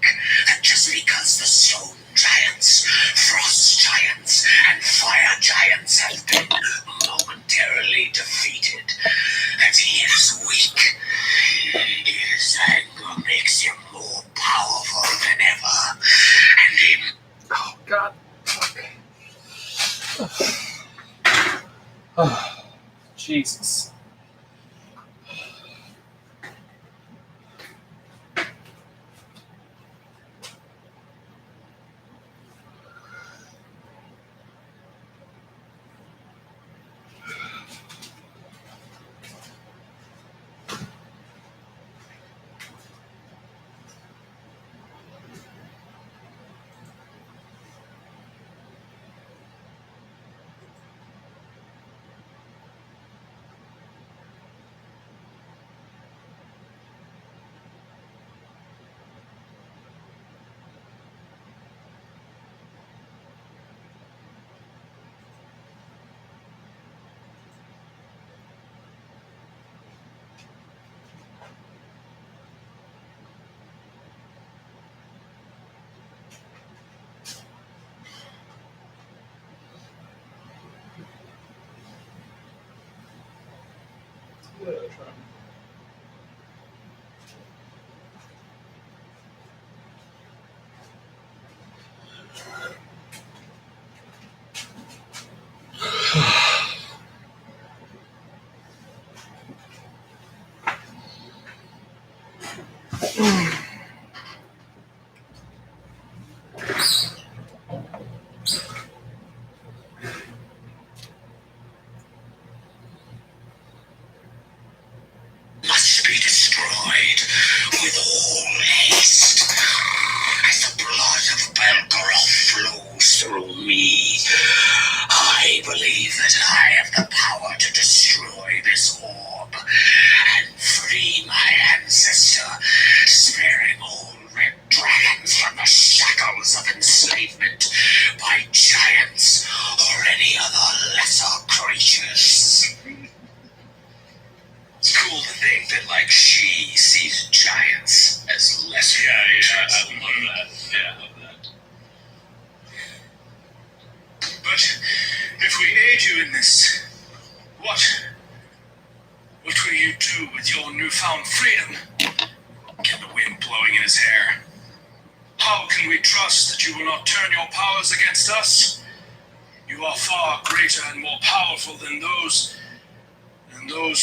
Jesus. Must be destroyed with all haste. As the blood of Belgoroth flows through me, I believe that I have the power to destroy this orb and free my ancestor, sparing all red dragons from the shackles of enslavement by giants or any other lesser creatures. It's cool to think that, like, she sees giants as lesser creatures. I love that. Yeah, I love that. But if we aid you in this, what will you do with your newfound freedom? Get the wind blowing in his hair. How can we trust that you will not turn your powers against us? You are far greater and more powerful than those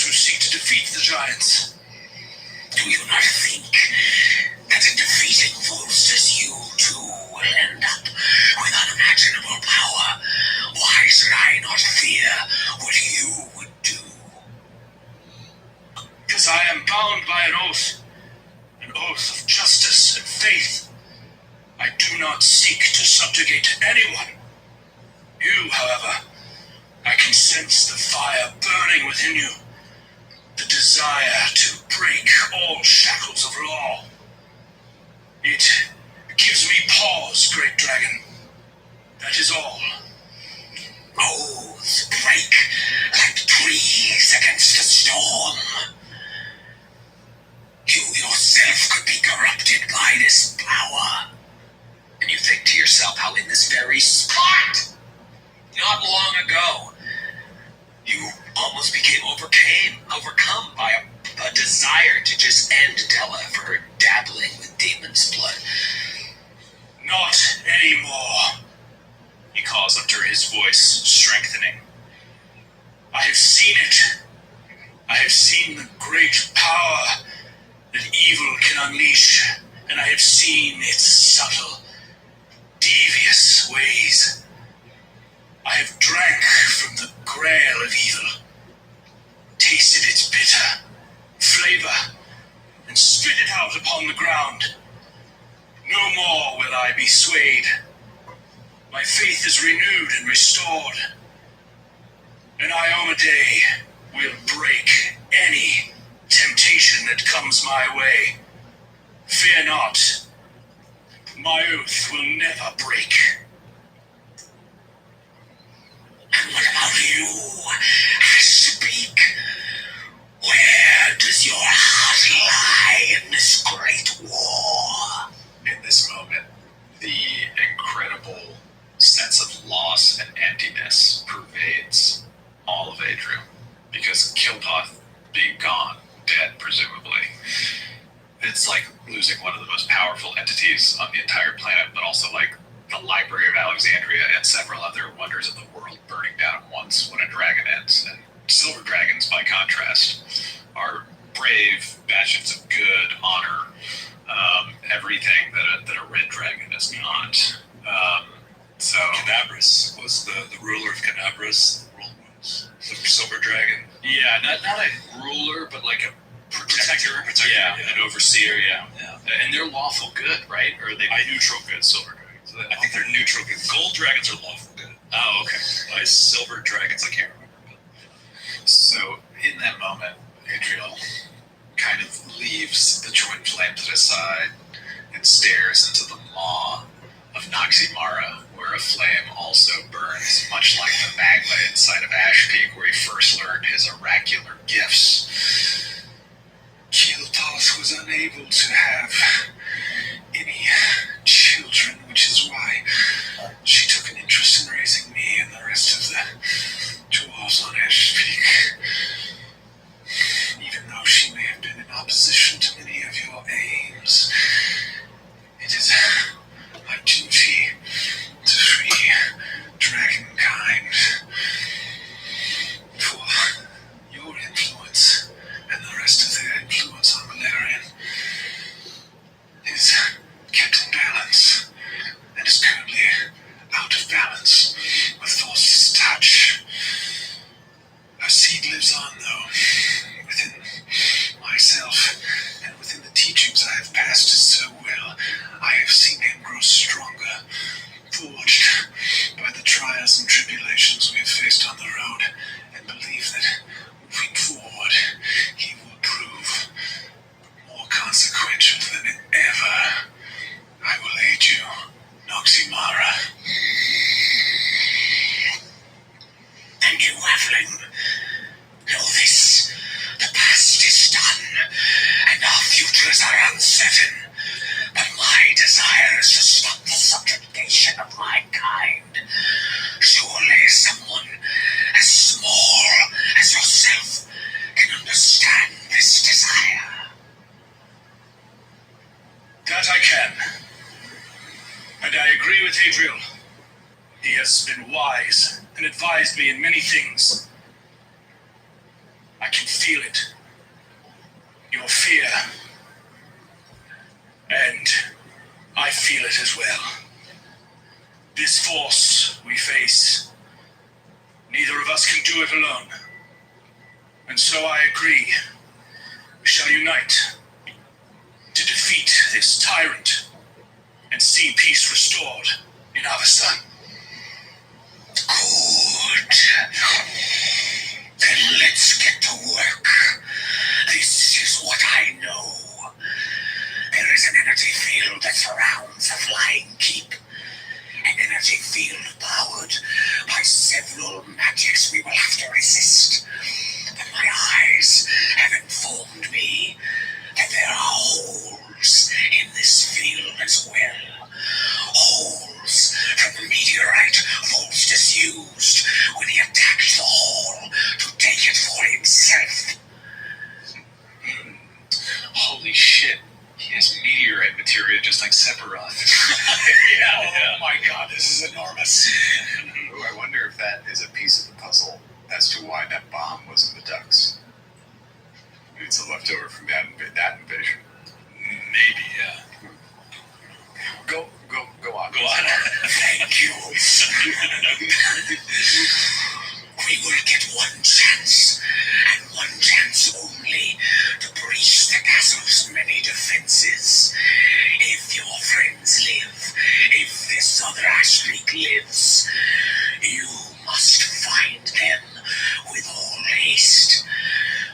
who seek to defeat the giants. Do you not think that in defeating foes as you too will end up with unimaginable power? Why should I not fear what you would do? Because I am bound by an oath of justice and faith. I do not seek to subjugate anyone. You, however, I can sense the fire burning within you, the desire to break all shackles of law. It gives me pause, great dragon. That is all. Oaths break like trees against a storm. You yourself could be corrupted by this power. And you think to yourself how in this very spot, not long ago, you almost became overcome by a desire to just end Della for her dabbling with demon's blood. Not anymore, he calls up to his voice, strengthening. I have seen it. I have seen the great power that evil can unleash, and I have seen its subtle, devious ways. I have drank from the grail of evil, tasted its bitter flavor, and spit it out upon the ground. No more will I be swayed. My faith is renewed and restored, and Iomedae will break any temptation that comes my way. Fear not, my oath will never break. And what about you? Speak. Where does your heart lie in this great war? In this moment, the incredible sense of loss and emptiness pervades all of Adrium. Because Kildoth being gone, dead presumably, it's like losing one of the most powerful entities on the entire planet, but also like the Library of Alexandria and several other wonders of the world burning down at once when a dragon ends. And silver dragons, by contrast, are brave, bastions of good, honor, everything that a red dragon is not. So Canabras was the ruler of Canabras. The silver dragon. Yeah, not a ruler, but like a protector. Yeah, an overseer. Yeah, and they're lawful good, right? Or are they Neutral good silver dragons. I think they're neutral good. Gold dragons are lawful good. Oh, okay. Silver dragons, I can't remember. So in that moment, Adriel kind of leaves the twin flame to the side and stares into the maw of Noximara, where a flame also burns, much like the magma inside of Ash Peak, where he first learned his oracular gifts. Keelpath was unable to have any children, which is why she took an interest in raising me and the rest of the dwarves on Ash Peak. Even though she may have been in opposition to many of your aims, it is my duty to free dragonkind. For your influence and the rest of their influence on Valerian is kept in balance and is currently out of balance with Force's touch. Our seed lives on, though, within myself and within the teachings I have passed so well. I have seen him grow stronger, forged by the trials and tribulations we have faced on the road, and believe that moving forward, he will prove more consequential than ever. I will aid you, Noximara. And you, Halfling, know this. The past is done, and our futures are uncertain. But my desire is to stop the subjugation of my kind. Surely someone as small as yourself can understand this desire. That I can. And I agree with Adriel. He has been wise and advised me in many things. I can feel it. Your fear. And I feel it as well. This force we face, neither of us can do it alone. And so I agree. We shall unite to defeat this tyrant and see peace restored in Avastan. Good. Then let's get to work. This is what I know. There is an energy field that surrounds the Flying Keep. An energy field powered by several magics we will have to resist. But my eyes have informed me that there are holes in this field as well. Holes from the meteorite Volstis used when he attacked the hall to take it for himself. Holy shit. He has meteorite material just like Sephiroth. Oh my god, this is enormous. Ooh, I wonder if that is a piece of the puzzle as to why that bomb was in the ducts. Maybe it's a leftover from that invasion. Maybe, yeah. Go on. Go on. Thank you. We will get one chance, and one chance only, to breach the castle's many defenses. If your friends live, if this other Ashleak lives, you must find them with all haste.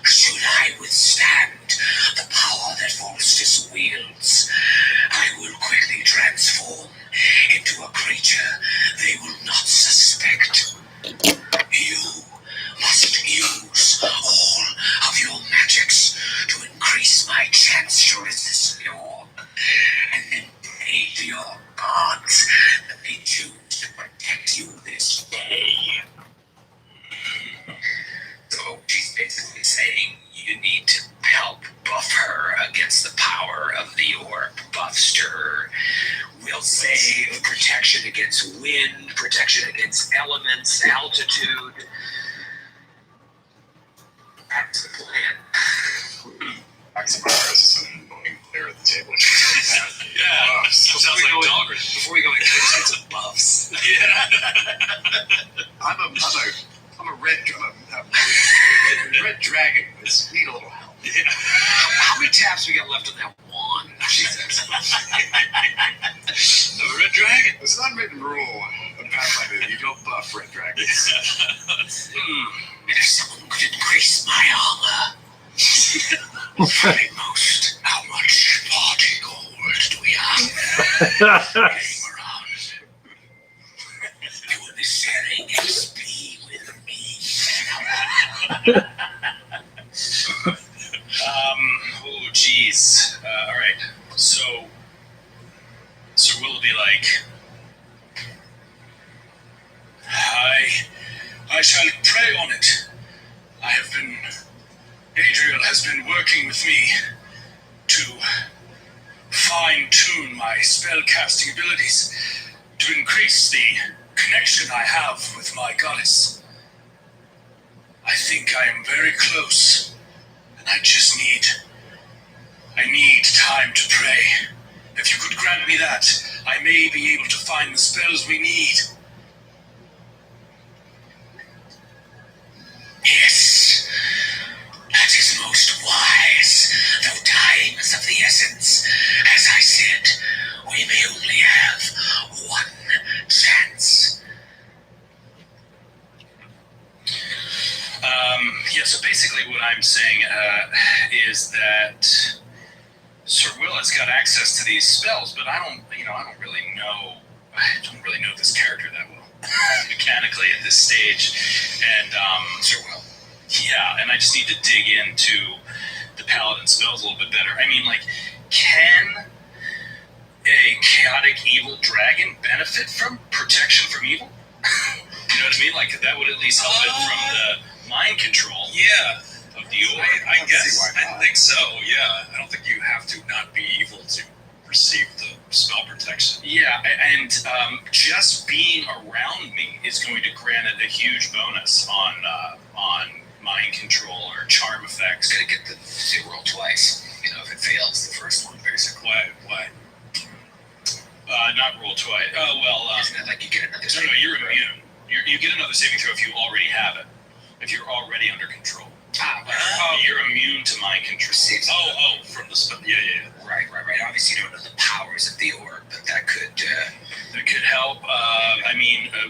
Should I withstand the power that Volstis wields, I will quickly transform into a creature they will not suspect. You must use all of your magics to increase my chance to resist your, and then pray to your gods that they choose to protect you this day. So she's basically saying you need to help buff her against the power of the orb. Buffster will save, protection against wind, protection against elements, altitude. That's the plan. Oxymoron is an annoying player at the table. Yeah, sounds like Dahlgren. Before we go into this, get some buffs. Yeah. I'm a red dragon. Just need a little help. Yeah. How many taps we got left on that wand? She says. The red dragon. It's an unwritten rule of Pathfinder that you don't buff red dragons. And if someone could increase my armor, very most, how much party gold do we have? Getting around. You will be sharing XP with me. Oh, geez. All right. So Sir Will will be like, I shall pray on it. Adriel has been working with me to fine-tune my spell-casting abilities to increase the connection I have with my goddess. I think I am very close, and I need time to pray. If you could grant me that, I may be able to find the spells we need. Yes, that is most wise, though time is of the essence. As I said, we may only have one chance. Yeah, so basically what I'm saying is that Sir Will has got access to these spells, but I don't really know this character that well mechanically at this stage, and Sir Will. Yeah, and I just need to dig into the paladin spells a little bit better. I mean, like, can a chaotic evil dragon benefit from protection from evil? You know what I mean? Like, that would at least help it from the mind control. Yeah. Of the orb. I guess. I think so, yeah. I don't think you have to not be evil to receive the spell protection. Yeah, and just being around me is going to grant it a huge bonus on mind control or charm effects. It's gonna get the zero roll twice. You know, if it fails the first one, basically. Why? Not roll twice. Oh, well. Isn't it like you get another No, you're immune. You get another saving throw if you already have it. If you're already under control. You're immune to mind control. From the spell. Yeah. Right. Obviously, you don't know the powers of the orb, but that could help.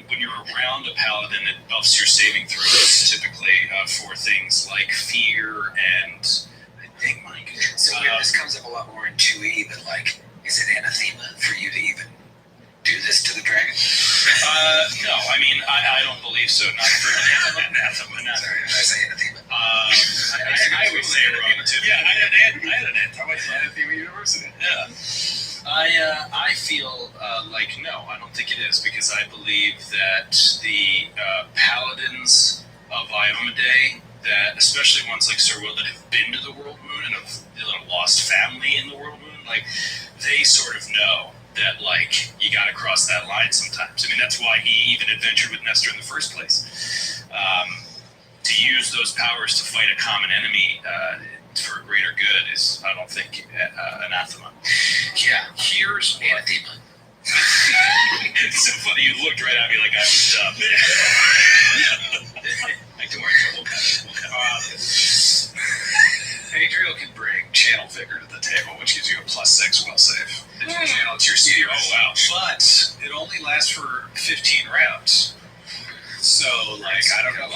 When you're around a paladin, it buffs your saving throws typically for things like fear and I think mind control. So this comes up a lot more in 2E, but like, is it anathema for you to even do this to the dragon? No, I don't believe so. Not for anathema. Sorry, did I say anathema? I would say anathema too. Yeah, I had an anathema. I went to Anathema University. Yeah. I feel like no, I don't think it is, because I believe that the paladins of Iomedae, that especially ones like Sir Will that have been to the World Moon and have lost family in the World Moon, like they sort of know that like you got to cross that line sometimes. I mean, that's why he even adventured with Nestor in the first place. To use those powers to fight a common enemy for a greater good is, I don't think, anathema. Yeah, here's anathema. It's so funny, you looked right at me like I was dumb. Like, don't worry, Adriel can bring Channel Vigor to the table, which gives you a +6 will save. If you channel to your CD. Oh, wow. But it only lasts for 15 rounds. So, like, I don't know,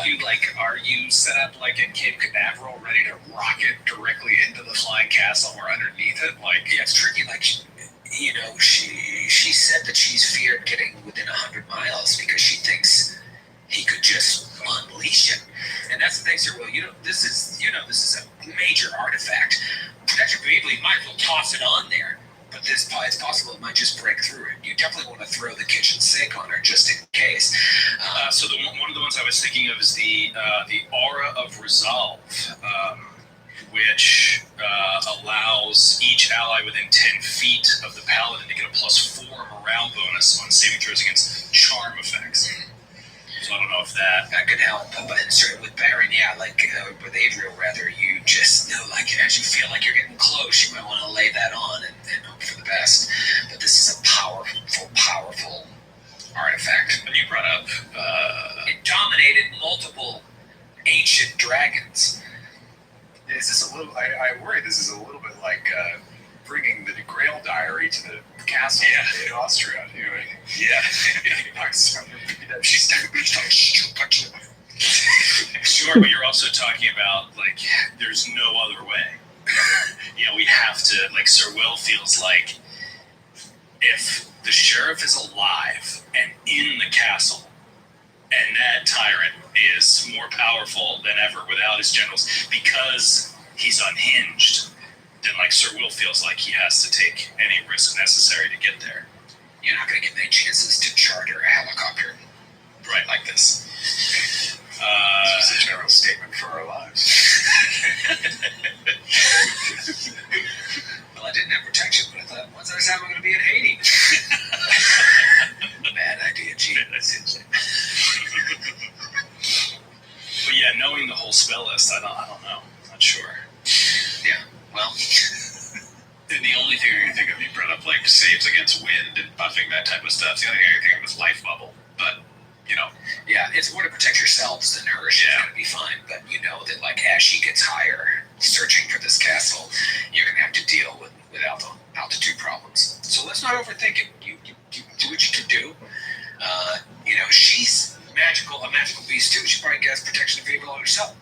are you set up like in Cape Canaveral, ready to rocket directly into the flying castle or underneath it? Like, yeah, it's tricky. Like, you know, she said that she's feared getting within 100 miles because she thinks he could just unleash it. And that's the thing, Sir Will. This is a major artifact. Protection from evil, you might as well toss it on there. But it's possible it might just break through it. You definitely want to throw the kitchen sink on her just in case. So one of the ones I was thinking of is the Aura of Resolve, which allows each ally within 10 feet of the paladin to get a +4 morale on saving throws against charm effects. So I don't know if that could help. But certainly with Baron, yeah, like with Adriel, rather, you just know, like, as you feel like you're getting close, you might want to lay that on and hope for the best. But this is a powerful artifact. And you brought up it dominated multiple ancient dragons. Is this a little? I worry this is a little bit like bringing the Grail Diary to the castle in Austria. You know, she's Sure, but you're also talking about, like, there's no other way. You know, we have to, like, Sir Will feels like if the sheriff is alive and in the castle, and that tyrant is more powerful than ever without his generals because he's unhinged, then, like, Sir Will feels like he has to take any risk necessary to get there. You're not going to get many chances to charter a helicopter Right. like this. this is a general statement for our lives. Well, I didn't have protection, but I thought, what's this time I'm going to be in Haiti? Bad idea, G. But yeah, knowing the whole spell list, I don't know. Not sure. Yeah, well, And the only thing I can think of, you brought up like saves against wind and buffing, that type of stuff. The only thing I can think of is life bubble. But, you know. yeah, it's more to protect yourselves than her. She's going to be fine. But you know that, like, as she gets higher, searching for this castle, you're going to have to deal with altitude problems. So let's not overthink it. You do what you can do. You know, she's a magical beast too. She probably gets protection of evil on herself.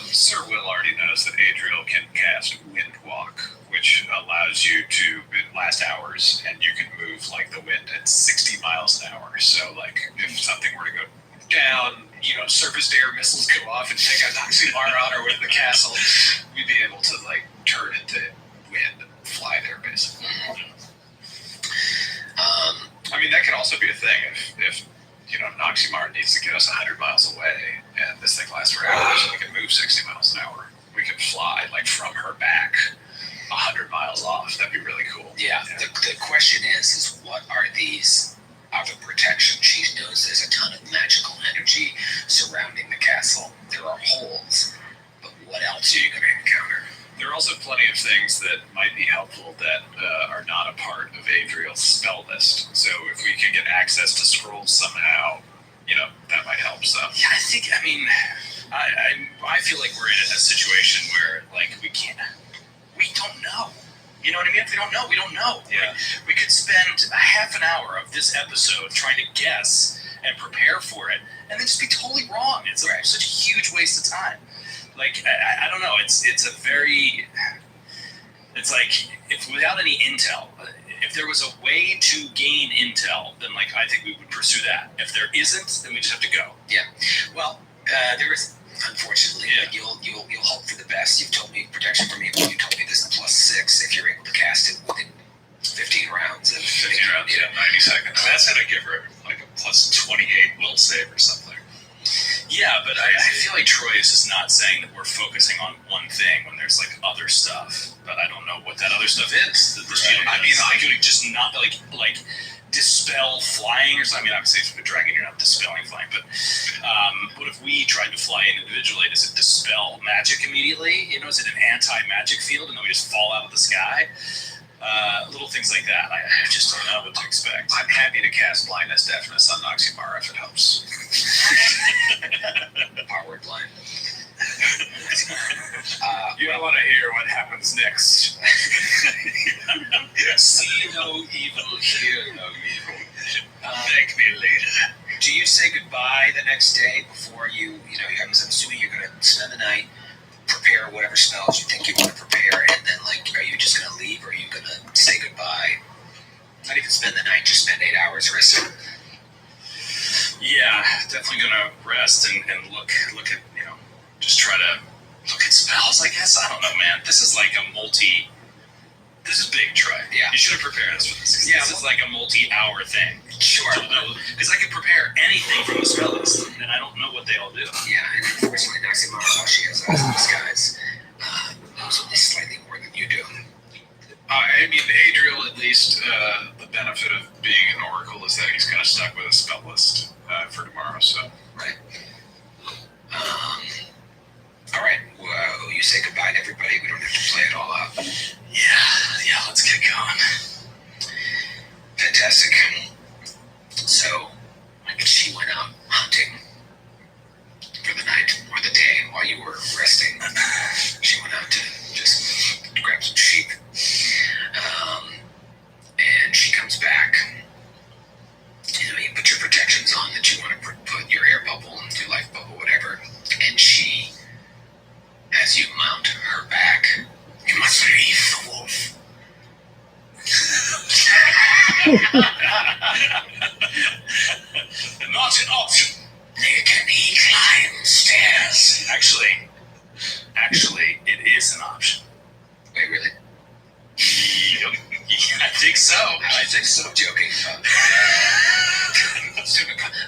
Sir Will already knows that Adriel can cast Wind Walk, which allows you to last hours, and you can move like the wind at 60 miles an hour. So, like, if something were to go down, you know, surface-to-air missiles go off and take out Noximara on our way to the castle, we'd be able to, like, turn into wind and fly there, basically. I mean, that could also be a thing if you know, Noximara needs to get us 100 miles away, and this thing lasts for hours, and we can move 60 miles an hour. We can fly, like, from her back 100 miles off. That'd be really cool. Yeah. The question is what are these other protections? She knows there's a ton of magical energy surrounding the castle. There are holes, but what else are you going to encounter? There are also plenty of things that might be helpful that are not a part of Adriel's spell list. So if we can get access to scrolls somehow, you know, that might help some. Yeah, I mean, I feel like we're in a situation where, like, we don't know. You know what I mean? If we don't know, we don't know. Yeah. Like, we could spend a half an hour of this episode trying to guess and prepare for it, and then just be totally wrong. It's such a huge waste of time. Like, I don't know. It's like, if without any intel, if there was a way to gain intel, then, like, I think we would pursue that. If there isn't, then we just have to go. Yeah. Well, there is, unfortunately, but you'll hope for the best. You've told me protection from evil. You told me this is +6 if you're able to cast it within 15 rounds. 15 rounds, 90 seconds. That's how to give her like a +28 will save or something. Yeah, but I feel like Troy is just not saying that we're focusing on one thing when there's, like, other stuff. But I don't know what that other stuff is. I mean, I could just not, like dispel flying or something. I mean, obviously, if you're a dragon, you're not dispelling flying. But what if we tried to fly in individually? Does it dispel magic immediately? You know, is it an anti-magic field and then we just fall out of the sky? Little things like that. I just don't know what to expect. I'm happy to cast Blindness Deafness on Noximara if it helps. Power blind. You don't want to hear what happens next. See no evil, hear no evil. Thank me later. Do you say goodbye the next day before I'm assuming you're going to spend the night, prepare whatever spells you think you want to prepare, and then, like, are you just going to leave, or are you going to say goodbye? Not even spend the night, just spend 8 hours resting. Yeah, definitely gonna rest and look at, you know, just try to look at spells, I guess. I don't know, man. This is like this is big, Troy. Yeah. You should have prepared us for this. Yeah, This is like a multi-hour thing. Sure. Because I could prepare anything from the spell list, and I don't know what they all do. Yeah, and unfortunately, Noximara, while she has eyes in the skies, knows only slightly more than you do. I mean, Adriel, at least, the benefit of being an oracle is that he's kind of stuck with a spell list for tomorrow. So Right. All right. Well, you say goodbye to everybody. We don't have to play it all out. Yeah, let's get going. Fantastic. So, she went out hunting for the night or the day while you were resting. She went out to just grab some sheep. And she comes back. You put your protections on that you want to put your air bubble, your life bubble, whatever. And she, as you mount her back, you must leave the wolf. Not an option. Can he climb stairs? Actually, it is an option. Wait, really? I think so. I'm joking.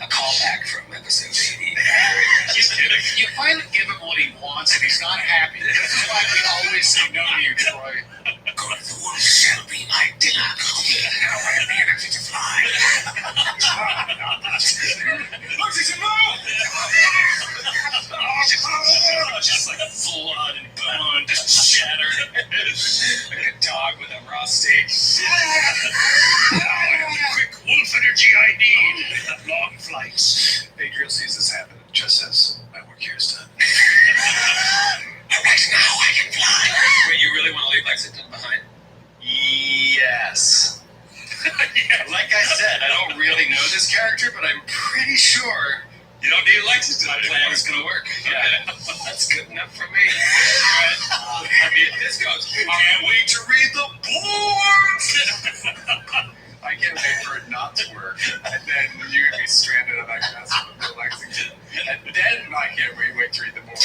A callback from episode 80. Just kidding. you finally give him what he wants, and he's not happy. This is why we always say no to you, Troy. God, the wolf shall be my dinner. I don't have the energy to fly. Just like blood and bone, just shattered. Like a dog with a raw steak. Quick wolf energy I need. Long flights. Adriel sees this happen and just says, my work here is done. Right now I can fly. Wait, you really want to leave Lexington behind? Yes. Yeah, like I said, I don't really know this character, but I'm pretty sure you don't need Lexington. My plan is going to work. Yeah, that's good enough for me. I mean, this goes, can't wait to read the boards. I can't wait for it not to work, and then you'd be stranded on that castle in Lexington, and then I can't wait to read the board.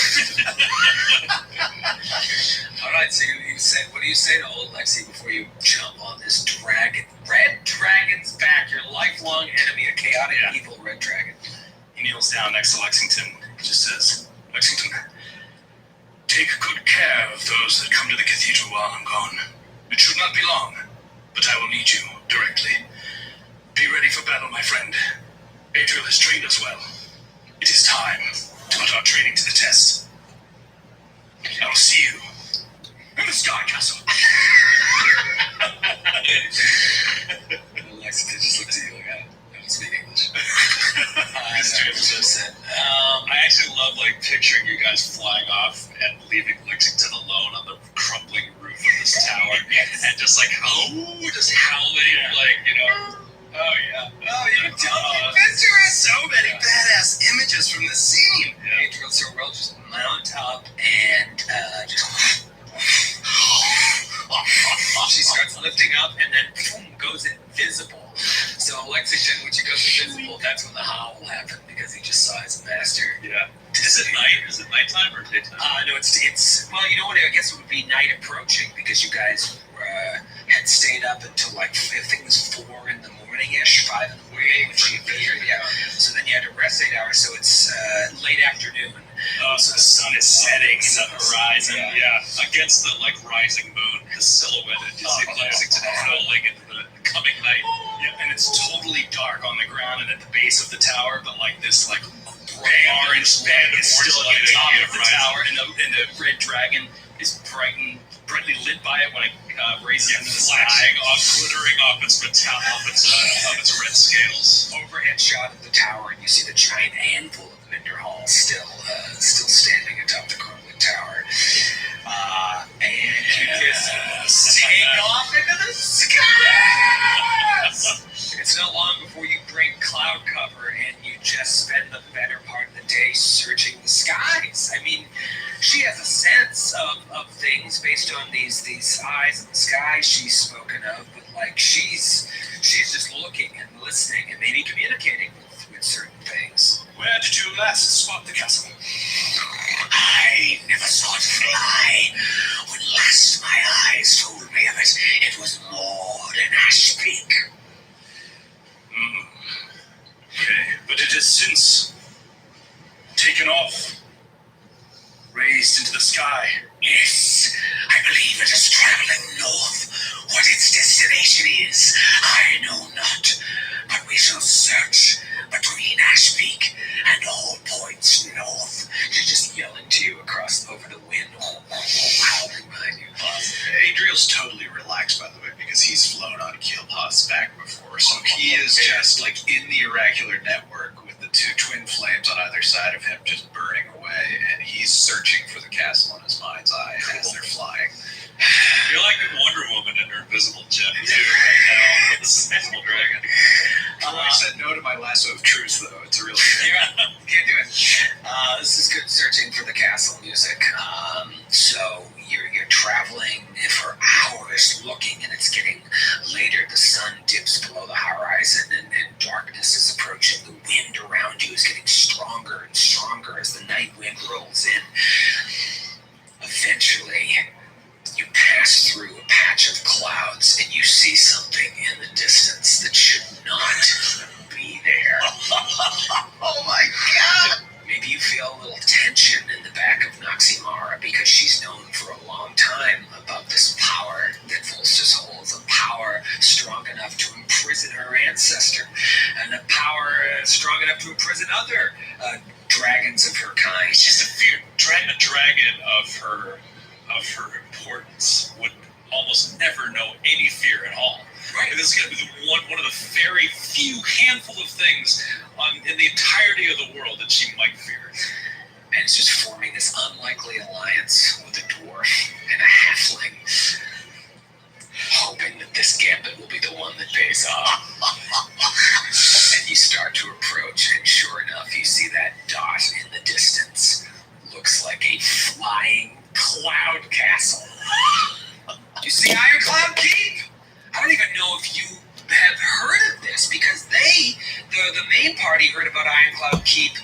All right, so you said, what do you say to old Lexi before you jump on this dragon? Red dragon's back, your lifelong enemy, a chaotic, evil red dragon. He kneels down next to Lexington. He just says, Lexington, take good care of those that come to the cathedral while I'm gone. It should not be long, but I will need you directly. Be ready for battle, my friend. Adriel has trained us well. It is time to put our training to the test. I will see you in the Sky Castle. Lexington just looks at you like, I don't speak English. I actually love picturing you guys flying off and leaving Lexington alone on the crumbling roof of this tower, and just just howling, oh yeah, you don't so many badass images from this scene. Adriel so well just mount up and just she starts lifting up and then boom, goes invisible. So Lexington, when she goes invisible, that's when the howl happened because he just saw his master. Yeah. Is it night? Is it nighttime or daytime? No, it's well, you know what? I guess it would be night approaching because you guys had stayed up until I think it was 4 in the morning-ish, 5 in the morning when she appeared. Yeah. So then you had to rest 8 hours. So it's late afternoon. Oh, so the sun is setting in the horizon. Yeah. Against the rising moon, the silhouette. You see Lexington howling into the coming night. Yeah, and it's totally dark on the ground and at the base of the tower, but this orange band is still at the top of the tower, and the red dragon is brightly lit by it when it raises into the sky, glittering off its red scales. Overhead shot of the tower, and you see the giant anvil of Minderhall still standing atop the crumbling tower. And you just take off into the skies! It's not long before you break cloud cover and you just spend the better part of the day searching the skies. I mean, she has a sense of things based on these eyes in the sky she's spoken of, but she's just looking and listening and maybe communicating with certain things. Where did you last spot the castle? I never saw it fly. When last my eyes told me of it, it was more than Ash Peak. Okay, but it has since taken off, raised into the sky. Yes, I believe it is traveling north. What its destination is, I know not, but we shall search between Ashpeak and all points north. She's just yelling to you over the wind, howling behind you. Adriel's totally relaxed, by the way, because he's flown on Keelpaw's back before, so he is just like in the oracular network with the two twin flames on either side of him just burning away, and he's searching for the castle in his mind's eye as they're flying. You're like Wonder Woman in her invisible jet, too, right now, with this invisible dragon. I said no to my lasso of truth, though. It's a real shame. Can't do it. This is good searching for the castle music. So you're traveling for hours looking, and it's getting later. The sun dips below the horizon, and darkness is approaching. The wind around you is getting stronger and stronger as the night wind rolls in. Eventually, you pass through a patch of clouds, and you see something in the distance that should not be there. Oh my God! Maybe you feel a little tension in the back of Noximara because she's known for a long time about this power that Volstis holds, a power strong enough to imprison her ancestor, and a power strong enough to imprison other dragons of her kind. It's just a fear. A dragon of her importance would almost never know any fear at all. Right. This is going to be one of the very few handful of things in the entirety of the world that she might fear. And it's just forming this unlikely alliance with a dwarf and a halfling, hoping that this gambit will be the one that pays off. And you start to approach, and sure enough, you see that dot in the distance. Looks like a flying cloud castle. You see Ironclad Keep? I don't even know if you have heard of this, because the main party heard about Ironclad Keep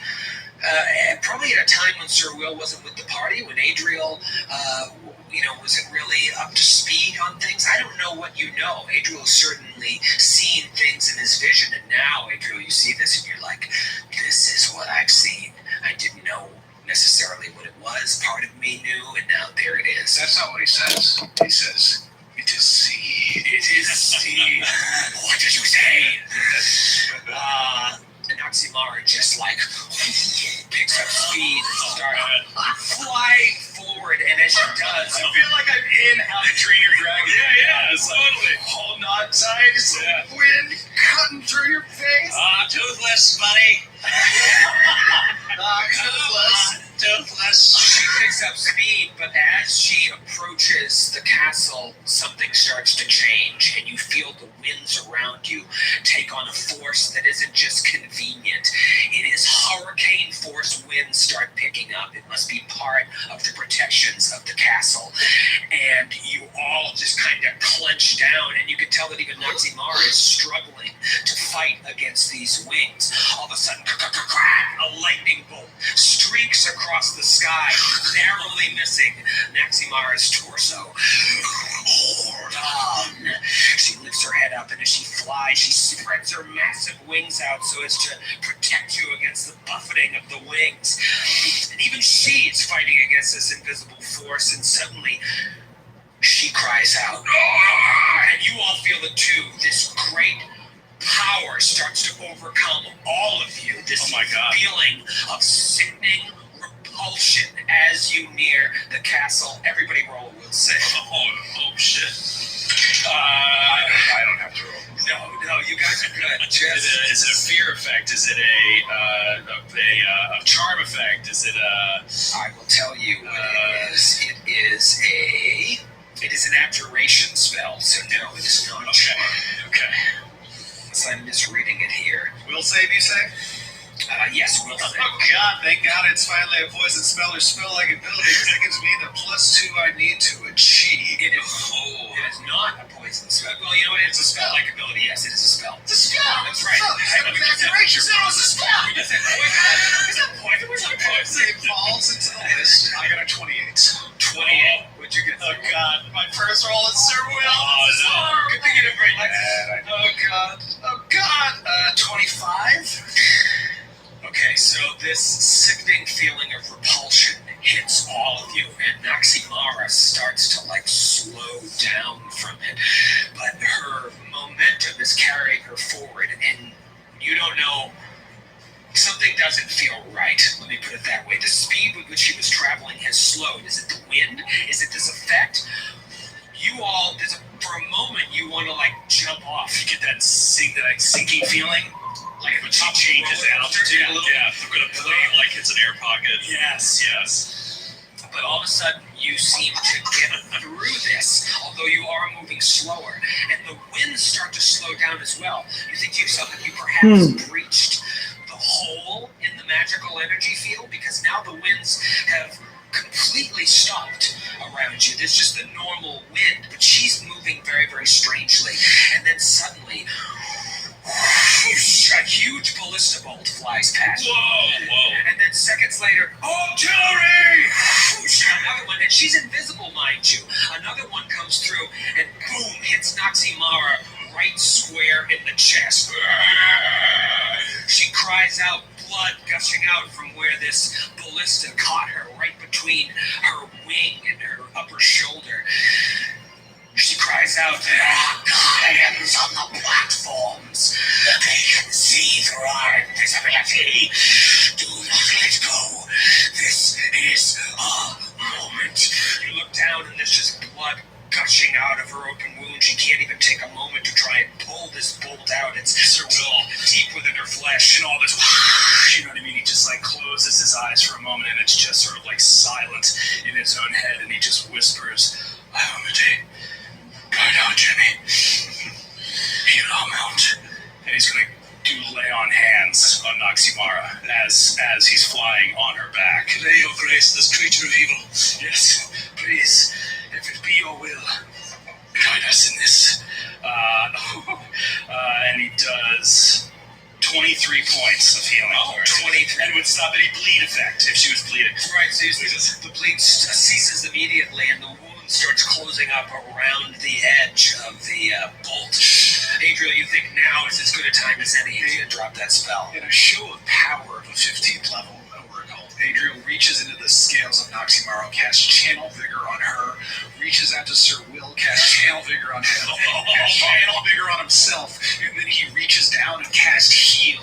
probably at a time when Sir Will wasn't with the party, when Adriel wasn't really up to speed on things. I don't know what you know. Adriel's certainly seen things in his vision, and now, Adriel, you see this and you're like, this is what I've seen. I didn't know necessarily what it was. Part of me knew, and now there it is. That's not what he says. He says, it is seed. It is seed. What did you say? And Noximara just like picks up speed and starts flying forward, and as she does, I feel like I'm in How to Train Your Dragon. Yeah, totally. Holding on tight, just wind cutting through your face. Toothless, buddy. Toothless. She picks up speed, but as she approaches the castle, something starts to change, and you feel the winds around you take on a force that isn't just convenient. It is hurricane force winds start picking up. It must be part of the protections of the castle. And you all just kind of clench down, and you can tell that even Noximara is struggling to fight against these wings. All of a sudden, a lightning bolt streaks across the sky, narrowly missing Noximara's torso. She lifts her head up, and as she flies, she spreads her massive wings out so as to protect you against the buffeting of the wings. And even she is fighting against this invisible force, and suddenly she cries out. And you all feel it too. This great power starts to overcome all of you. This feeling of sickening repulsion as you near the castle. Everybody roll a will save. Oh shit. I don't have to roll. No, you guys are good. Is it a fear effect? Is it a charm effect? Is it a... I will tell you what it is. It is an abjuration spell, so no, it is not a charm. Okay. So I'm misreading it here. Will save, you say? Yes, will save. Oh God, thank God it's finally a poison spell or spell-like ability, because that gives me the +2 I need to achieve. It is not a poison spell. Well, you know what? It's a spell-like ability. Yes, it is a spell. It's a spell! That's right. Abjuration! No, it's a spell! We just said poison. Is that poison? Where's the poison? It falls into the list. I got a 28. 28. What'd you get? Oh God, my first roll is Sir Will. Oh, Good thing you didn't bring that. Oh God! 25? Okay, so this sickening feeling of repulsion hits all of you, and Naximara starts to like slow down from it, but her momentum is carrying her forward, and you don't know. Something doesn't feel right. Let me put it that way. The speed with which she was traveling has slowed. Is it the wind? Is it this effect? You all, for a moment, you want to like jump off. You get that sinking feeling, like if she changes altitude a little. Yeah, I'm gonna play like it's an air pocket. Yes. But all of a sudden, you seem to get through this, although you are moving slower, and the winds start to slow down as well. You think to yourself that you perhaps breached the hole in the magical energy field, because now the winds have completely stopped around you. There's just the normal wind, but she's moving very, very strangely. And then suddenly, a huge ballista bolt flies past you. Whoa. And then seconds later, artillery! Another one, and she's invisible, mind you. Another one comes through and boom, hits Naximara right square in the chest. She cries out, blood gushing out from where this ballista caught her, right between her wing and her upper shoulder. She cries out, "Guardians on the platforms! They can see through our invisibility! Do not let go! This is a moment!" You look down and there's just blood gushing out of her open wound. She can't even take a moment to try and pull this bolt out. It's Sir Will deep within her flesh, and all this, You know what I mean? He just like closes his eyes for a moment, and it's just sort of like silent in his own head, and he just whispers, "Iomade, guide out, Jimmy. Heal our mount." And he's gonna do lay on hands on Naximara as he's flying on her back. Lay your grace, this creature of evil. Yes, please, if it be your will, guide us in this. And he does 23 points of healing. 23. And would stop any bleed effect if she was bleeding. right, so the bleed ceases immediately, and the wound starts closing up around the edge of the bolt. Adriel, you think now is as good a time as any to drop that spell. In a show of power of a 15th level, Adriel reaches into the scales of Naximara, casts Channel Vigor on her, reaches out to Sir Will, casts Channel Vigor on him, casts Channel Vigor on himself, and then he reaches down and casts Heal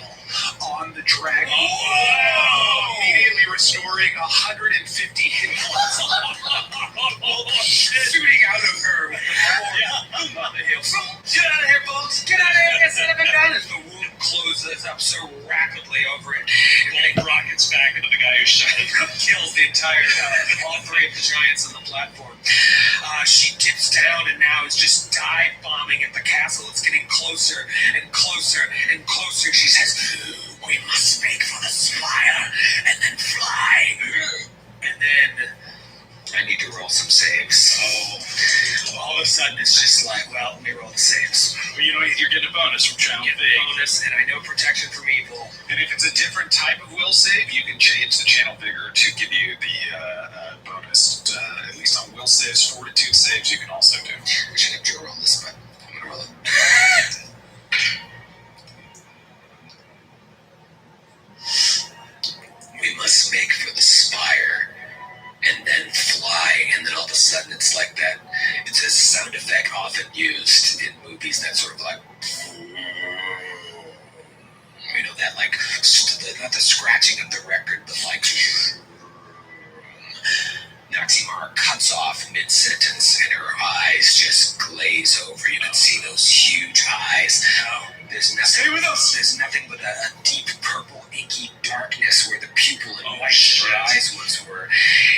on the dragon, immediately restoring 150 hit points. Shooting out of her with the form on the hill. Get out of here, folks! Get out of here! Get son of a gun! As the wound closes up so rapidly over it, and then it rockets back into the guy who shot it, kills the entire all three of the giants on the platform. She dips down and now is just dive bombing at the castle. It's getting closer and closer and closer. She says, "We must make for the spire and then fly." And then I need to roll some saves. All of a sudden it's just like, well, let me roll the saves. But you know, you're getting a bonus from Channel Get the Vigor. bonus, and I know protection from evil. And if it's a different type of will save, you can change the Channel Vigor to give you the bonus, at least on will saves, fortitude saves you can also do. I should have Joe roll this, but I'm going to roll it. We must make for the spire and then fly, and then all of a sudden it's like that. It's a sound effect often used in movies, that sort of like, you know, that like, not the scratching of the record, but like, Naximara cuts off mid-sentence, and her eyes just glaze over. You can see those huge eyes. There's nothing. Stay with us. There's nothing but a deep purple, inky darkness where the pupil and white of her eyes once were.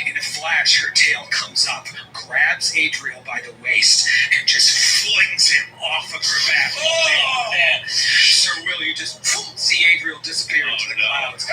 In a flash, her tail comes up, grabs Adriel by the waist, and just flings him off of her back. Sir Will, you just see Adriel disappear into the clouds.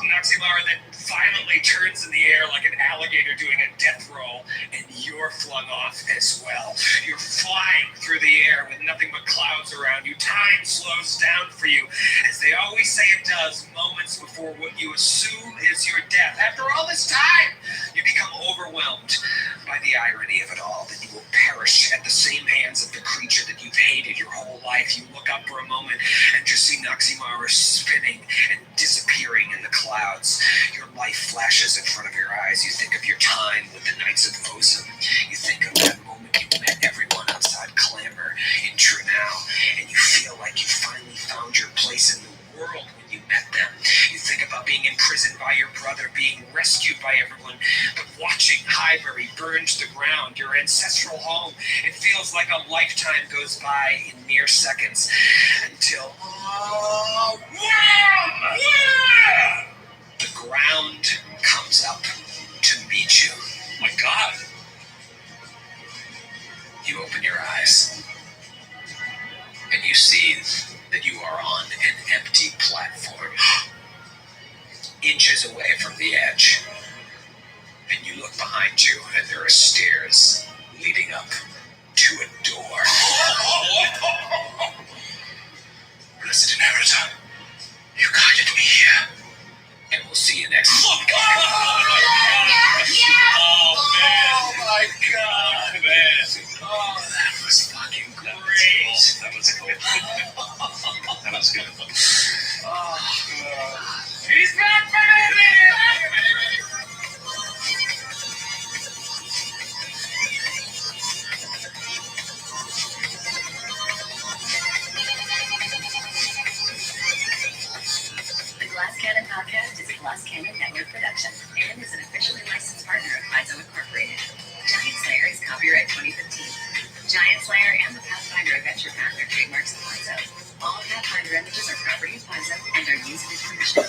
Naximara then violently turns in the air like an alligator doing a death roll, and you're flung off as well. You're flying through the air with nothing but clouds around you. Time slows down for you, as they always say it does, moments before what you assume is your death. After all this time, you become overwhelmed by the irony of it all, that you will perish at the same hands of the creature that you've hated your whole life. You look up for a moment and just see Noximara spinning and disappearing in the clouds. Your life flashes in front of your eyes. You think of your time with the Knights of Ozen. You think of that moment you met everyone outside Clamor in Trunau, and you feel like you finally found your place in the world when you met them. You think about being imprisoned by your brother, being rescued by everyone, but watching Highbury burn to the ground, your ancestral home. It feels like a lifetime goes by in mere seconds until the ground comes up to meet you. Oh my God. You open your eyes and you see that you are on an empty platform, inches away from the edge. And you look behind you and there are stairs leading up to a door. Blessed Inheritor, you guided me here. And we'll see you next week. Oh my God, man. Oh, that was fucking Great. That was cool. That was good. He's back, baby! The Glass Cannon Podcast is a Glass Cannon Network production and is an officially licensed partner of Paizo Incorporated. Giant Slayer is copyright 2015. Giant Slayer and the Pathfinder Adventure Path are trademarks of Paizo. All Pathfinder images are property of Paizo and are used with permission.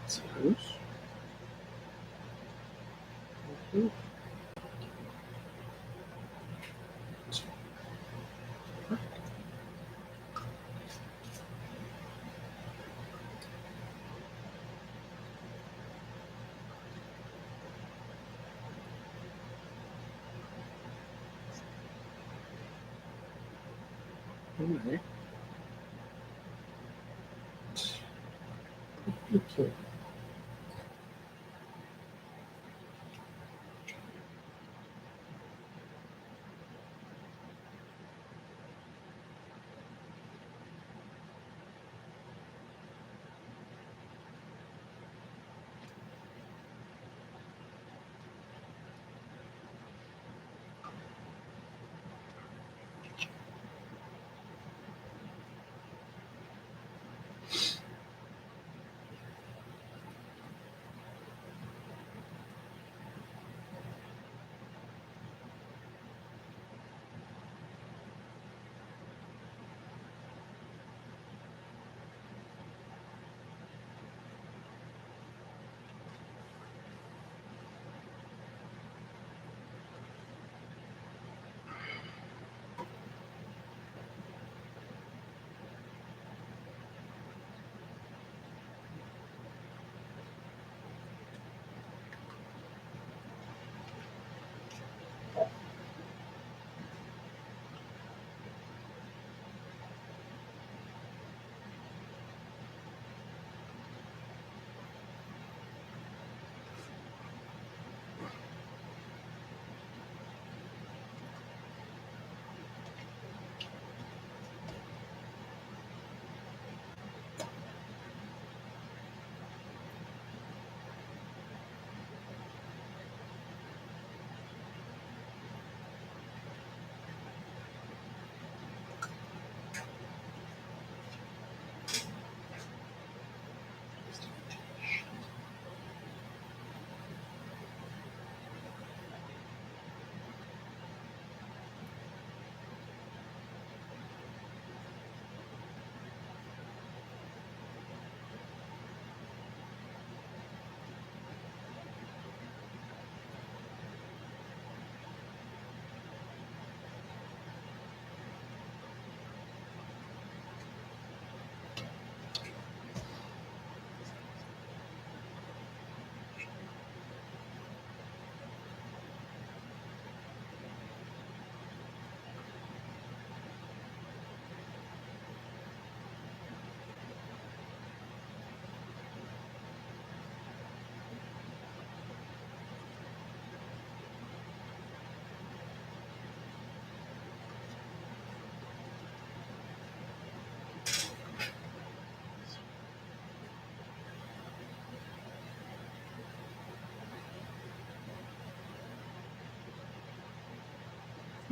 Suppose. Okay. Okay.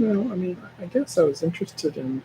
No, I mean, I guess I was interested in